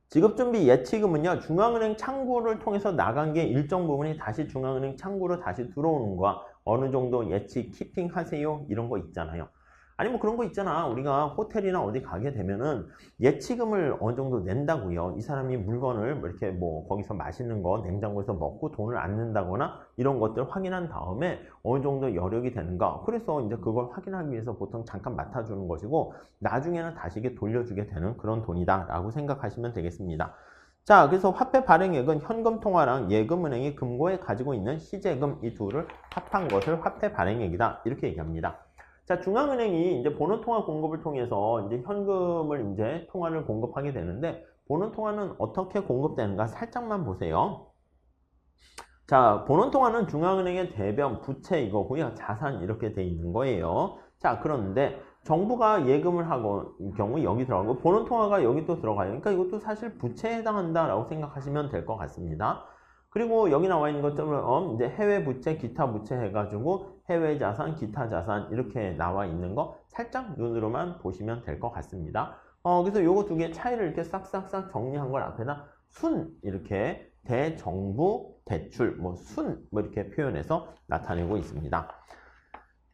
Speaker 1: 지급준비 예치금은요 중앙은행 창구를 통해서 나간 게 일정 부분이 다시 중앙은행 창구로 다시 들어오는 거야. 어느 정도 예치 키핑 하세요 이런 거 있잖아요. 아니 뭐 그런 거 있잖아. 우리가 호텔이나 어디 가게 되면은 예치금을 어느 정도 낸다고요. 이 사람이 물건을 이렇게 뭐 거기서 맛있는 거 냉장고에서 먹고 돈을 안 낸다거나 이런 것들 확인한 다음에 어느 정도 여력이 되는가. 그래서 이제 그걸 확인하기 위해서 보통 잠깐 맡아주는 것이고 나중에는 다시 이게 돌려주게 되는 그런 돈이다 라고 생각하시면 되겠습니다. 자, 그래서 화폐 발행액은 현금 통화랑 예금은행이 금고에 가지고 있는 시제금 이 둘을 합한 것을 화폐 발행액이다 이렇게 얘기합니다. 자, 중앙은행이 이제 본원통화 공급을 통해서 이제 현금을 이제 통화를 공급하게 되는데 본원통화는 어떻게 공급되는가 살짝만 보세요. 자, 본원통화는 중앙은행의 대변, 부채 이거고요. 자산 이렇게 돼 있는 거예요. 자, 그런데 정부가 예금을 하고 경우 여기 들어가고 본원통화가 여기 또 들어가요. 그러니까 이것도 사실 부채에 해당한다라고 생각하시면 될 것 같습니다. 그리고 여기 나와 있는 것처럼 이제 해외 부채, 기타 부채 해가지고 해외 자산, 기타 자산 이렇게 나와 있는 거 살짝 눈으로만 보시면 될 것 같습니다. 그래서 요거 두 개 차이를 이렇게 싹싹싹 정리한 걸 앞에다 순 이렇게 대정부 대출 순 이렇게 표현해서 나타내고 있습니다.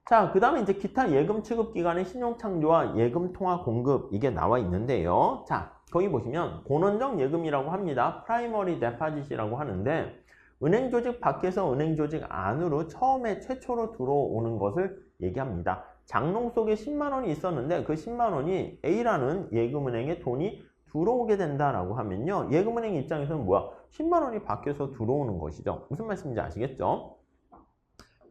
Speaker 1: 자, 그 다음에 이제 기타 예금 취급 기관의 신용 창조와 예금 통화 공급 이게 나와 있는데요. 자, 거기 보시면 본원적 예금이라고 합니다. 프라이머리 데파짓이라고 하는데 은행 조직 밖에서 은행 조직 안으로 처음에 최초로 들어오는 것을 얘기합니다. 장롱 속에 10만 원이 있었는데 그 10만 원이 A라는 예금은행에 돈이 들어오게 된다라고 하면요. 예금은행 입장에서는 뭐야? 10만 원이 밖에서 들어오는 것이죠. 무슨 말씀인지 아시겠죠?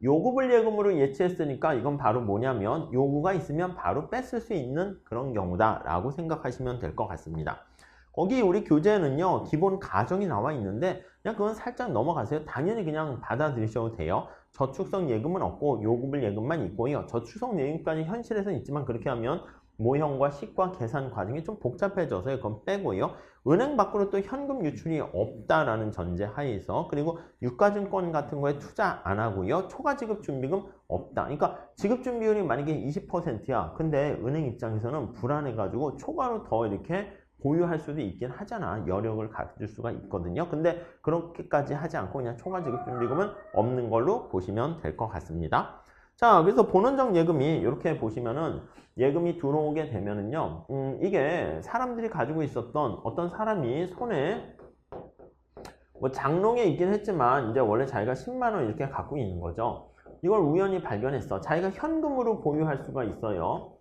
Speaker 1: 요구불 예금으로 예치했으니까 이건 바로 뭐냐면 요구가 있으면 바로 뺐을 수 있는 그런 경우다라고 생각하시면 될 것 같습니다. 거기 우리 교재에는요. 기본 가정이 나와 있는데 그냥 그건 살짝 넘어가세요. 당연히 그냥 받아들이셔도 돼요. 저축성 예금은 없고 요구불 예금만 있고요. 저축성 예금까지 현실에서는 있지만 그렇게 하면 모형과 식과 계산 과정이 좀 복잡해져서 그건 빼고요. 은행 밖으로 또 현금 유출이 없다라는 전제 하에서 그리고 유가증권 같은 거에 투자 안 하고요. 초과 지급 준비금 없다. 그러니까 지급 준비율이 만약에 20%야. 근데 은행 입장에서는 불안해가지고 초과로 더 이렇게 보유할 수도 있긴 하잖아. 여력을 가질 수가 있거든요. 근데 그렇게까지 하지 않고 그냥 초과 지급 준비금은 없는 걸로 보시면 될 것 같습니다. 자, 그래서 본원적 예금이 이렇게 보시면은 예금이 들어오게 되면은요, 이게 사람들이 가지고 있었던 어떤 사람이 손에 장롱에 있긴 했지만 이제 원래 자기가 10만 원 이렇게 갖고 있는 거죠. 이걸 우연히 발견했어. 자기가 현금으로 보유할 수가 있어요.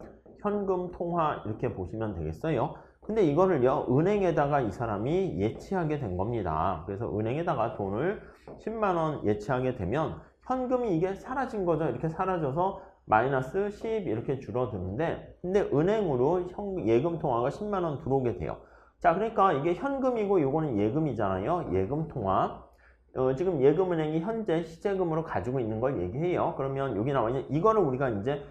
Speaker 1: 현금 통화 이렇게 보시면 되겠어요. 근데 이거를요, 은행에다가 이 사람이 예치하게 된 겁니다. 그래서 은행에다가 돈을 10만 원 예치하게 되면 현금이 이게 사라진 거죠. 이렇게 사라져서 마이너스 10 이렇게 줄어드는데 근데 은행으로 예금 통화가 10만 원 들어오게 돼요. 자, 그러니까 이게 현금이고 요거는 예금이잖아요. 예금 통화. 지금 예금은행이 현재 시제금으로 가지고 있는 걸 얘기해요. 그러면 여기 나와 있는 이거를 우리가 이제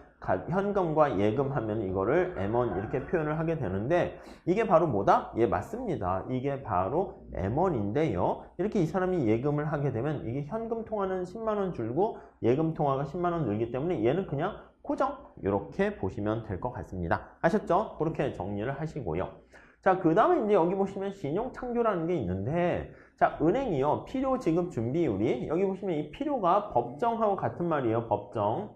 Speaker 1: 현금과 예금 하면 이거를 M1 이렇게 표현을 하게 되는데 이게 바로 뭐다? 예, 맞습니다. 이게 바로 M1인데요. 이렇게 이 사람이 예금을 하게 되면 이게 현금 통화는 10만 원 줄고 예금 통화가 10만 원 늘기 때문에 얘는 그냥 고정 이렇게 보시면 될 것 같습니다. 아셨죠? 그렇게 정리를 하시고요. 자, 그 다음에 이제 여기 보시면 신용창조라는 게 있는데 자, 은행이요. 필요 지급 준비율이 여기 보시면 이 필요가 법정하고 같은 말이에요. 법정.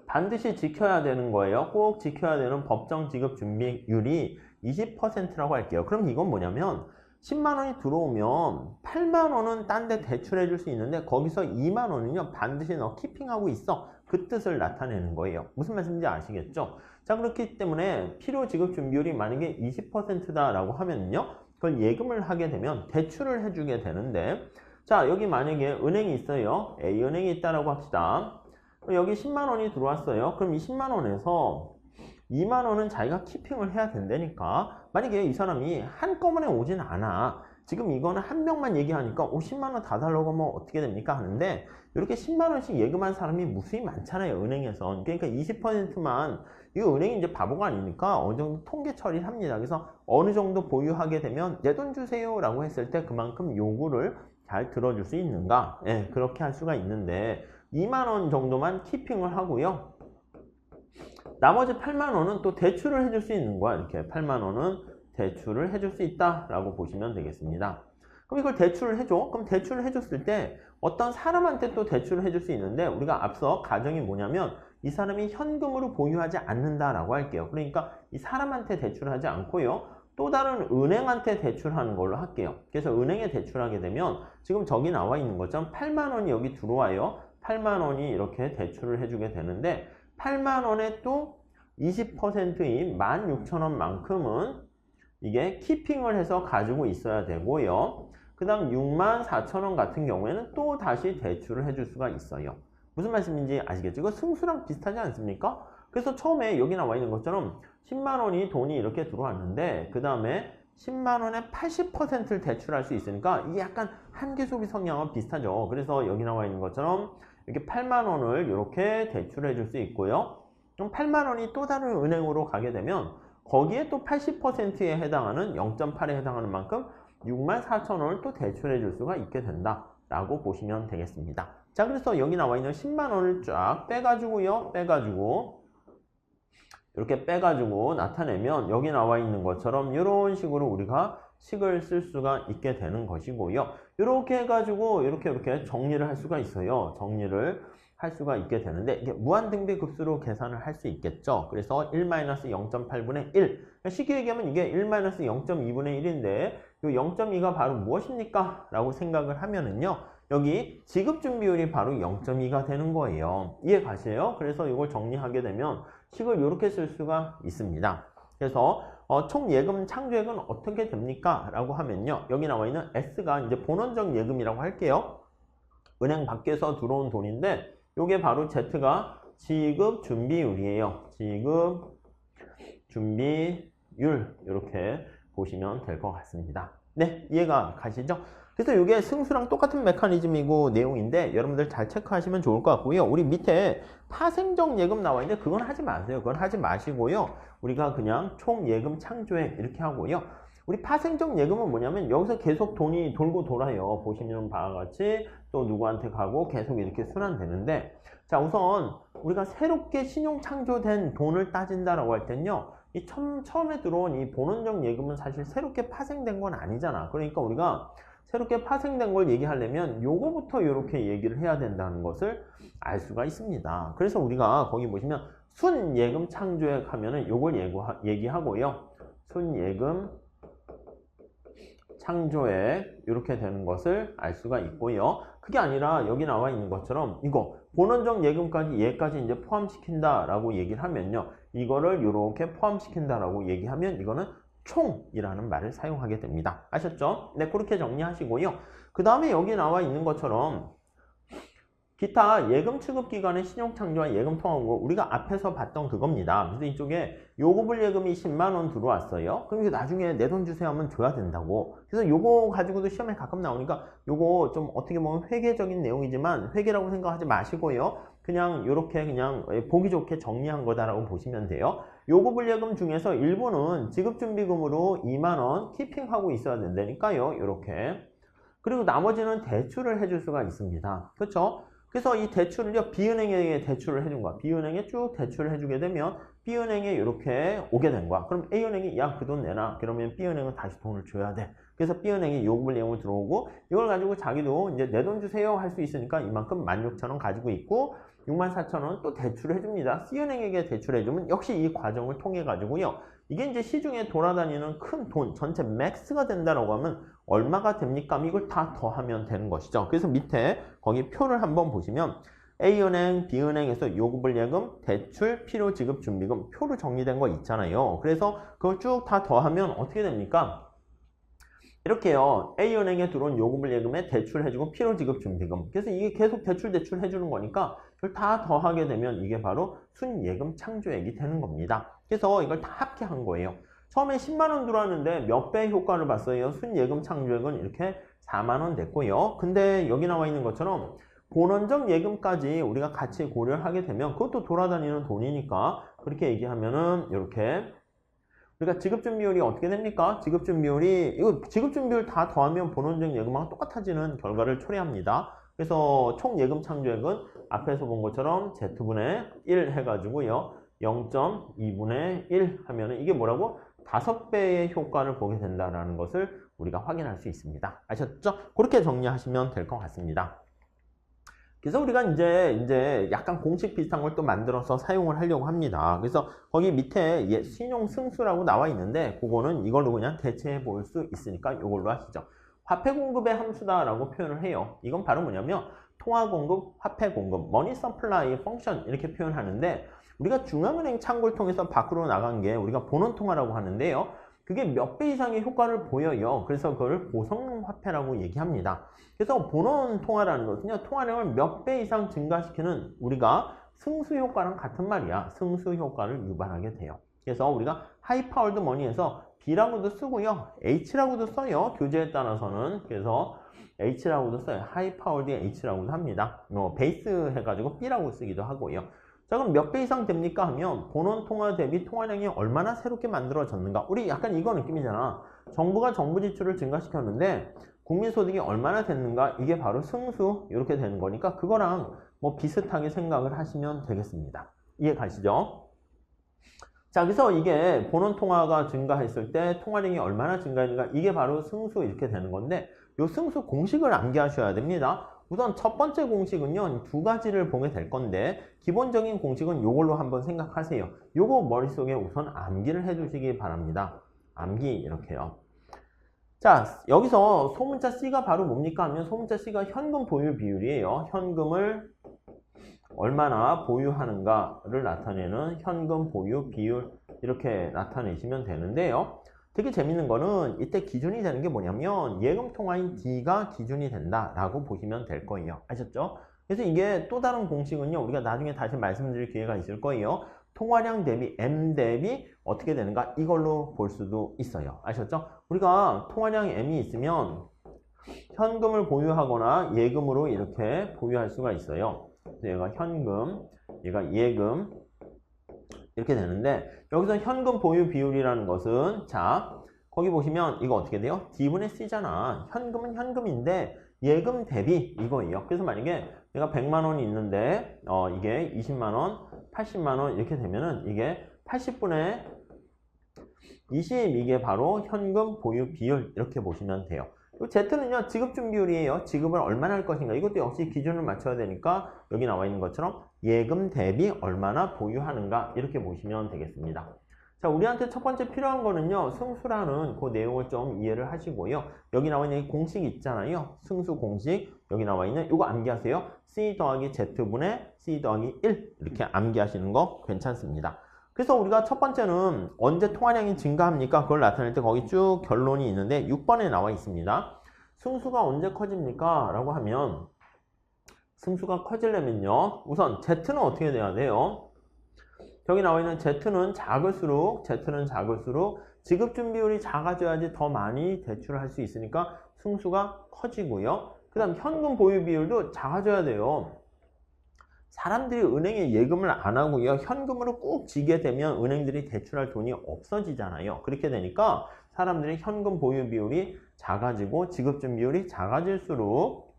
Speaker 1: 반드시 지켜야 되는 거예요. 꼭 지켜야 되는 법정 지급 준비율이 20%라고 할게요. 그럼 이건 뭐냐면 10만 원이 들어오면 8만 원은 딴 데 대출해 줄 수 있는데 거기서 2만 원은요 반드시 너 키핑하고 있어. 그 뜻을 나타내는 거예요. 무슨 말씀인지 아시겠죠? 자, 그렇기 때문에 필요 지급 준비율이 만약에 20%다라고 하면요 그걸 예금을 하게 되면 대출을 해주게 되는데 자, 여기 만약에 은행이 있어요. A은행이 있다라고 합시다. 여기 10만 원이 들어왔어요. 그럼 이 10만 원에서 2만 원은 자기가 키핑을 해야 된다니까. 만약에 이 사람이 한꺼번에 오진 않아. 지금 이거는 한 명만 얘기하니까 10만 원 다 달라고 하면 어떻게 됩니까? 하는데 이렇게 10만 원씩 예금한 사람이 무수히 많잖아요. 은행에서. 그러니까 20%만 이거 은행이 이제 바보가 아니니까 어느 정도 통계 처리를 합니다. 그래서 어느 정도 보유하게 되면 내 돈 주세요 라고 했을 때 그만큼 요구를 잘 들어줄 수 있는가? 예, 그렇게 할 수가 있는데 2만 원 정도만 키핑을 하고요. 나머지 8만 원은 또 대출을 해줄 수 있는 거야. 이렇게 8만 원은 대출을 해줄 수 있다라고 보시면 되겠습니다. 그럼 이걸 대출을 해줘. 그럼 대출을 해줬을 때 어떤 사람한테 또 대출을 해줄 수 있는데 우리가 앞서 가정이 뭐냐면 이 사람이 현금으로 보유하지 않는다라고 할게요. 그러니까 이 사람한테 대출을 하지 않고요. 또 다른 은행한테 대출하는 걸로 할게요. 그래서 은행에 대출하게 되면 지금 저기 나와 있는 것처럼 8만 원이 여기 들어와요. 8만 원이 이렇게 대출을 해주게 되는데 8만 원에 또 20%인 16,000원만큼은 이게 키핑을 해서 가지고 있어야 되고요. 그 다음 64,000원 같은 경우에는 또 다시 대출을 해줄 수가 있어요. 무슨 말씀인지 아시겠죠? 이거 승수랑 비슷하지 않습니까? 그래서 처음에 여기 나와 있는 것처럼 10만 원이 돈이 이렇게 들어왔는데 그 다음에 10만 원에 80%를 대출할 수 있으니까 이게 약간 한계 소비 성향과 비슷하죠. 그래서 여기 나와 있는 것처럼 이렇게 8만 원을 이렇게 대출해 줄 수 있고요. 그럼 8만 원이 또 다른 은행으로 가게 되면 거기에 또 80%에 해당하는 0.8에 해당하는 만큼 6만 4천 원을 또 대출해 줄 수가 있게 된다라고 보시면 되겠습니다. 자, 그래서 여기 나와 있는 10만 원을 쫙 빼가지고요. 이렇게 빼가지고 나타내면 여기 나와 있는 것처럼 이런 식으로 우리가 식을 쓸 수가 있게 되는 것이고요. 이렇게 해가지고 이렇게 정리를 할 수가 있어요. 정리를 할 수가 있게 되는데 이게 무한등비급수로 계산을 할 수 있겠죠. 그래서 1-0.8분의 1. 쉽게 얘기하면 이게 1-0.2분의 1인데 이 0.2가 바로 무엇입니까? 라고 생각을 하면은요. 여기 지급준비율이 바로 0.2가 되는 거예요. 이해 가세요? 그래서 이걸 정리하게 되면 식을 이렇게 쓸 수가 있습니다. 그래서 총 예금 창조액은 어떻게 됩니까? 라고 하면요. 여기 나와 있는 S가 이제 본원적 예금이라고 할게요. 은행 밖에서 들어온 돈인데 이게 바로 Z가 지급 준비율이에요. 지급 준비율 이렇게 보시면 될 것 같습니다. 네, 이해가 가시죠? 그래서 이게 승수랑 똑같은 메커니즘이고 내용인데 여러분들 잘 체크하시면 좋을 것 같고요. 우리 밑에 파생적 예금 나와 있는데 그건 하지 마세요. 그건 하지 마시고요. 우리가 그냥 총 예금 창조액 이렇게 하고요. 우리 파생적 예금은 뭐냐면 여기서 계속 돈이 돌고 돌아요. 보시는 바와 같이 또 누구한테 가고 계속 이렇게 순환되는데 자, 우선 우리가 새롭게 신용 창조된 돈을 따진다라고 할 텐요. 이 처음에 들어온 이 본원적 예금은 사실 새롭게 파생된 건 아니잖아. 그러니까 우리가 새롭게 파생된 걸 얘기하려면 요거부터 이렇게 얘기를 해야 된다는 것을 알 수가 있습니다. 그래서 우리가 거기 보시면 순예금 창조액 하면은 요걸 얘기하고요. 순예금 창조액 이렇게 되는 것을 알 수가 있고요. 그게 아니라 여기 나와 있는 것처럼 이거 본원적 예금까지 얘까지 이제 포함시킨다라고 얘기를 하면요. 이거를 이렇게 포함시킨다라고 얘기하면 이거는 총이라는 말을 사용하게 됩니다. 아셨죠? 네, 그렇게 정리하시고요. 그 다음에 여기 나와 있는 것처럼 기타 예금 취급 기관의 신용 창조와 예금 통화고 우리가 앞에서 봤던 그겁니다. 그래서 이쪽에 요구불 예금이 10만 원 들어왔어요. 그럼 이게 나중에 내 돈 주세요 하면 줘야 된다고. 그래서 요거 가지고도 시험에 가끔 나오니까 요거 좀 어떻게 보면 회계적인 내용이지만 회계라고 생각하지 마시고요. 그냥 요렇게 그냥 보기 좋게 정리한 거다라고 보시면 돼요. 요구불 예금 중에서 일부는 지급준비금으로 2만 원 키핑하고 있어야 된다니까요. 요렇게. 그리고 나머지는 대출을 해줄 수가 있습니다. 그렇죠? 그래서 이 대출을요, B은행에 대출을 해준 거야. B은행에 쭉 대출을 해주게 되면 B은행에 이렇게 오게 된 거야. 그럼 A은행이 야, 그 돈 내놔. 그러면 B은행은 다시 돈을 줘야 돼. 그래서 B은행이 요구불 예금을 들어오고 이걸 가지고 자기도 이제 내 돈 주세요 할 수 있으니까 이만큼 16,000원 가지고 있고 64,000원 또 대출을 해줍니다. C은행에게 대출해주면 역시 이 과정을 통해 가지고요. 이게 이제 시중에 돌아다니는 큰 돈, 전체 맥스가 된다라고 하면 얼마가 됩니까? 이걸 다 더하면 되는 것이죠. 그래서 밑에 거기 표를 한번 보시면 A은행, B은행에서 요구불 예금, 대출, 필요 지급 준비금 표로 정리된 거 있잖아요. 그래서 그걸 쭉 다 더하면 어떻게 됩니까? 이렇게요. A은행에 들어온 요구불 예금에 대출해주고 필요 지급 준비금. 그래서 이게 계속 대출 해주는 거니까 이걸 다 더하게 되면 이게 바로 순예금 창조액이 되는 겁니다. 그래서 이걸 다 합계한 거예요. 처음에 10만 원 들어왔는데 몇 배 효과를 봤어요? 순예금 창조액은 이렇게 4만 원 됐고요. 근데 여기 나와 있는 것처럼 본원적 예금까지 우리가 같이 고려를 하게 되면 그것도 돌아다니는 돈이니까 그렇게 얘기하면은 이렇게 그러니까 지급준비율이 어떻게 됩니까? 이거 지급준비율 다 더하면 본원적 예금하고 똑같아지는 결과를 초래합니다. 그래서 총 예금 창조액은 앞에서 본 것처럼 Z분의 1 해가지고요. 0.2분의 1 하면은 이게 뭐라고? 5배의 효과를 보게 된다는 것을 우리가 확인할 수 있습니다. 아셨죠? 그렇게 정리하시면 될 것 같습니다. 그래서 우리가 이제 약간 공식 비슷한 걸 또 만들어서 사용을 하려고 합니다. 그래서 거기 밑에 신용 승수라고 나와 있는데 그거는 이걸로 그냥 대체해 볼 수 있으니까 이걸로 하시죠. 화폐 공급의 함수다라고 표현을 해요. 이건 바로 뭐냐면 통화 공급, 화폐 공급, 머니 서플라이 펑션 이렇게 표현하는데 우리가 중앙은행 창구를 통해서 밖으로 나간 게 우리가 본원 통화라고 하는데요. 그게 몇 배 이상의 효과를 보여요. 그래서 그걸 고성능화폐라고 얘기합니다. 그래서 본원 통화라는 것은요. 통화량을 몇 배 이상 증가시키는 우리가 승수 효과랑 같은 말이야. 승수 효과를 유발하게 돼요. 그래서 우리가 하이 파워드 머니에서 B라고도 쓰고요. H라고도 써요. 교재에 따라서는. 그래서 H라고도 써요. 하이 파워드의 H라고도 합니다. 베이스 해가지고 B라고 쓰기도 하고요. 자, 그럼 몇 배 이상 됩니까? 하면 본원 통화 대비 통화량이 얼마나 새롭게 만들어졌는가? 우리 약간 이거 느낌이잖아. 정부가 정부 지출을 증가시켰는데 국민소득이 얼마나 됐는가? 이게 바로 승수 이렇게 되는 거니까 그거랑 뭐 비슷하게 생각을 하시면 되겠습니다. 이해 가시죠? 자, 그래서 이게 본원 통화가 증가했을 때 통화량이 얼마나 증가했는가? 이게 바로 승수 이렇게 되는 건데 이 승수 공식을 암기하셔야 됩니다. 우선 첫 번째 공식은요, 두 가지를 보게 될 건데 기본적인 공식은 이걸로 한번 생각하세요. 요거 머릿속에 우선 암기를 해주시기 바랍니다. 암기 이렇게요. 자, 여기서 소문자 C가 바로 뭡니까 하면 소문자 C가 현금 보유 비율이에요. 현금을 얼마나 보유하는가를 나타내는 현금 보유 비율 이렇게 나타내시면 되는데요. 되게 재밌는 거는 이때 기준이 되는 게 뭐냐면 예금 통화인 D가 기준이 된다라고 보시면 될 거예요. 아셨죠? 그래서 이게 또 다른 공식은요. 우리가 나중에 다시 말씀드릴 기회가 있을 거예요. 통화량 대비 M 대비 어떻게 되는가 이걸로 볼 수도 있어요. 아셨죠? 우리가 통화량 M이 있으면 현금을 보유하거나 예금으로 이렇게 보유할 수가 있어요. 얘가 현금, 얘가 예금 이렇게 되는데 여기서 현금 보유 비율이라는 것은 자 거기 보시면 이거 어떻게 돼요? D분의 C잖아. 현금은 현금인데 예금 대비 이거예요. 그래서 만약에 내가 100만 원이 있는데 이게 20만 원, 80만 원 이렇게 되면은 이게 80분의 20 이게 바로 현금 보유 비율 이렇게 보시면 돼요. Z는요 지급 준비율이에요. 지급을 얼마나 할 것인가 이것도 역시 기준을 맞춰야 되니까 여기 나와 있는 것처럼 예금 대비 얼마나 보유하는가 이렇게 보시면 되겠습니다. 자, 우리한테 첫 번째 필요한 거는요 승수라는 그 내용을 좀 이해를 하시고요. 여기 나와 있는 공식 있잖아요. 승수 공식 여기 나와 있는 이거 암기하세요. C 더하기 Z분의 C 더하기 1 이렇게 암기하시는 거 괜찮습니다. 그래서 우리가 첫 번째는 언제 통화량이 증가합니까? 그걸 나타낼 때 거기 쭉 결론이 있는데 6번에 나와 있습니다. 승수가 언제 커집니까? 라고 하면 승수가 커지려면요. 우선 Z는 어떻게 돼야 돼요? 여기 나와 있는 Z는 작을수록 지급준비율이 작아져야지 더 많이 대출을 할 수 있으니까 승수가 커지고요. 그 다음 현금 보유 비율도 작아져야 돼요. 사람들이 은행에 예금을 안 하고요. 현금으로 꾹 쥐게 되면 은행들이 대출할 돈이 없어지잖아요. 그렇게 되니까 사람들이 현금 보유 비율이 작아지고 지급준 비율이 작아질수록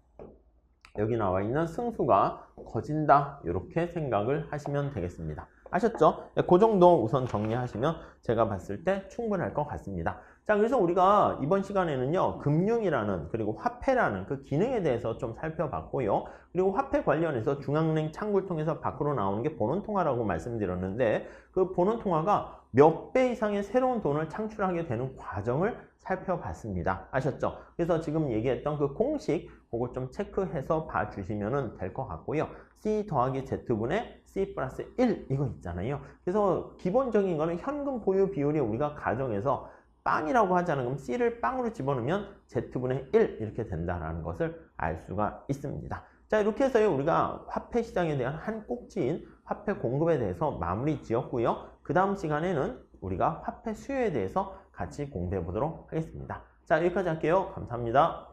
Speaker 1: 여기 나와 있는 승수가 커진다. 이렇게 생각을 하시면 되겠습니다. 아셨죠? 그 정도 우선 정리하시면 제가 봤을 때 충분할 것 같습니다. 자, 그래서 우리가 이번 시간에는요, 금융이라는 그리고 화폐라는 그 기능에 대해서 좀 살펴봤고요. 그리고 화폐 관련해서 중앙은행 창구를 통해서 밖으로 나오는 게 본원통화라고 말씀드렸는데 그 본원통화가 몇 배 이상의 새로운 돈을 창출하게 되는 과정을 살펴봤습니다. 아셨죠? 그래서 지금 얘기했던 그 공식 그거 좀 체크해서 봐주시면 될 것 같고요. C 더하기 Z분의 C 플러스 1 이거 있잖아요. 그래서 기본적인 거는 현금 보유 비율이 우리가 가정에서 빵이라고 하잖아요. 그럼 C를 빵으로 집어넣으면 Z분의 1 이렇게 된다는 것을 알 수가 있습니다. 자, 이렇게 해서요 우리가 화폐 시장에 대한 한 꼭지인 화폐 공급에 대해서 마무리 지었고요. 그 다음 시간에는 우리가 화폐 수요에 대해서 같이 공부해 보도록 하겠습니다. 자, 여기까지 할게요. 감사합니다.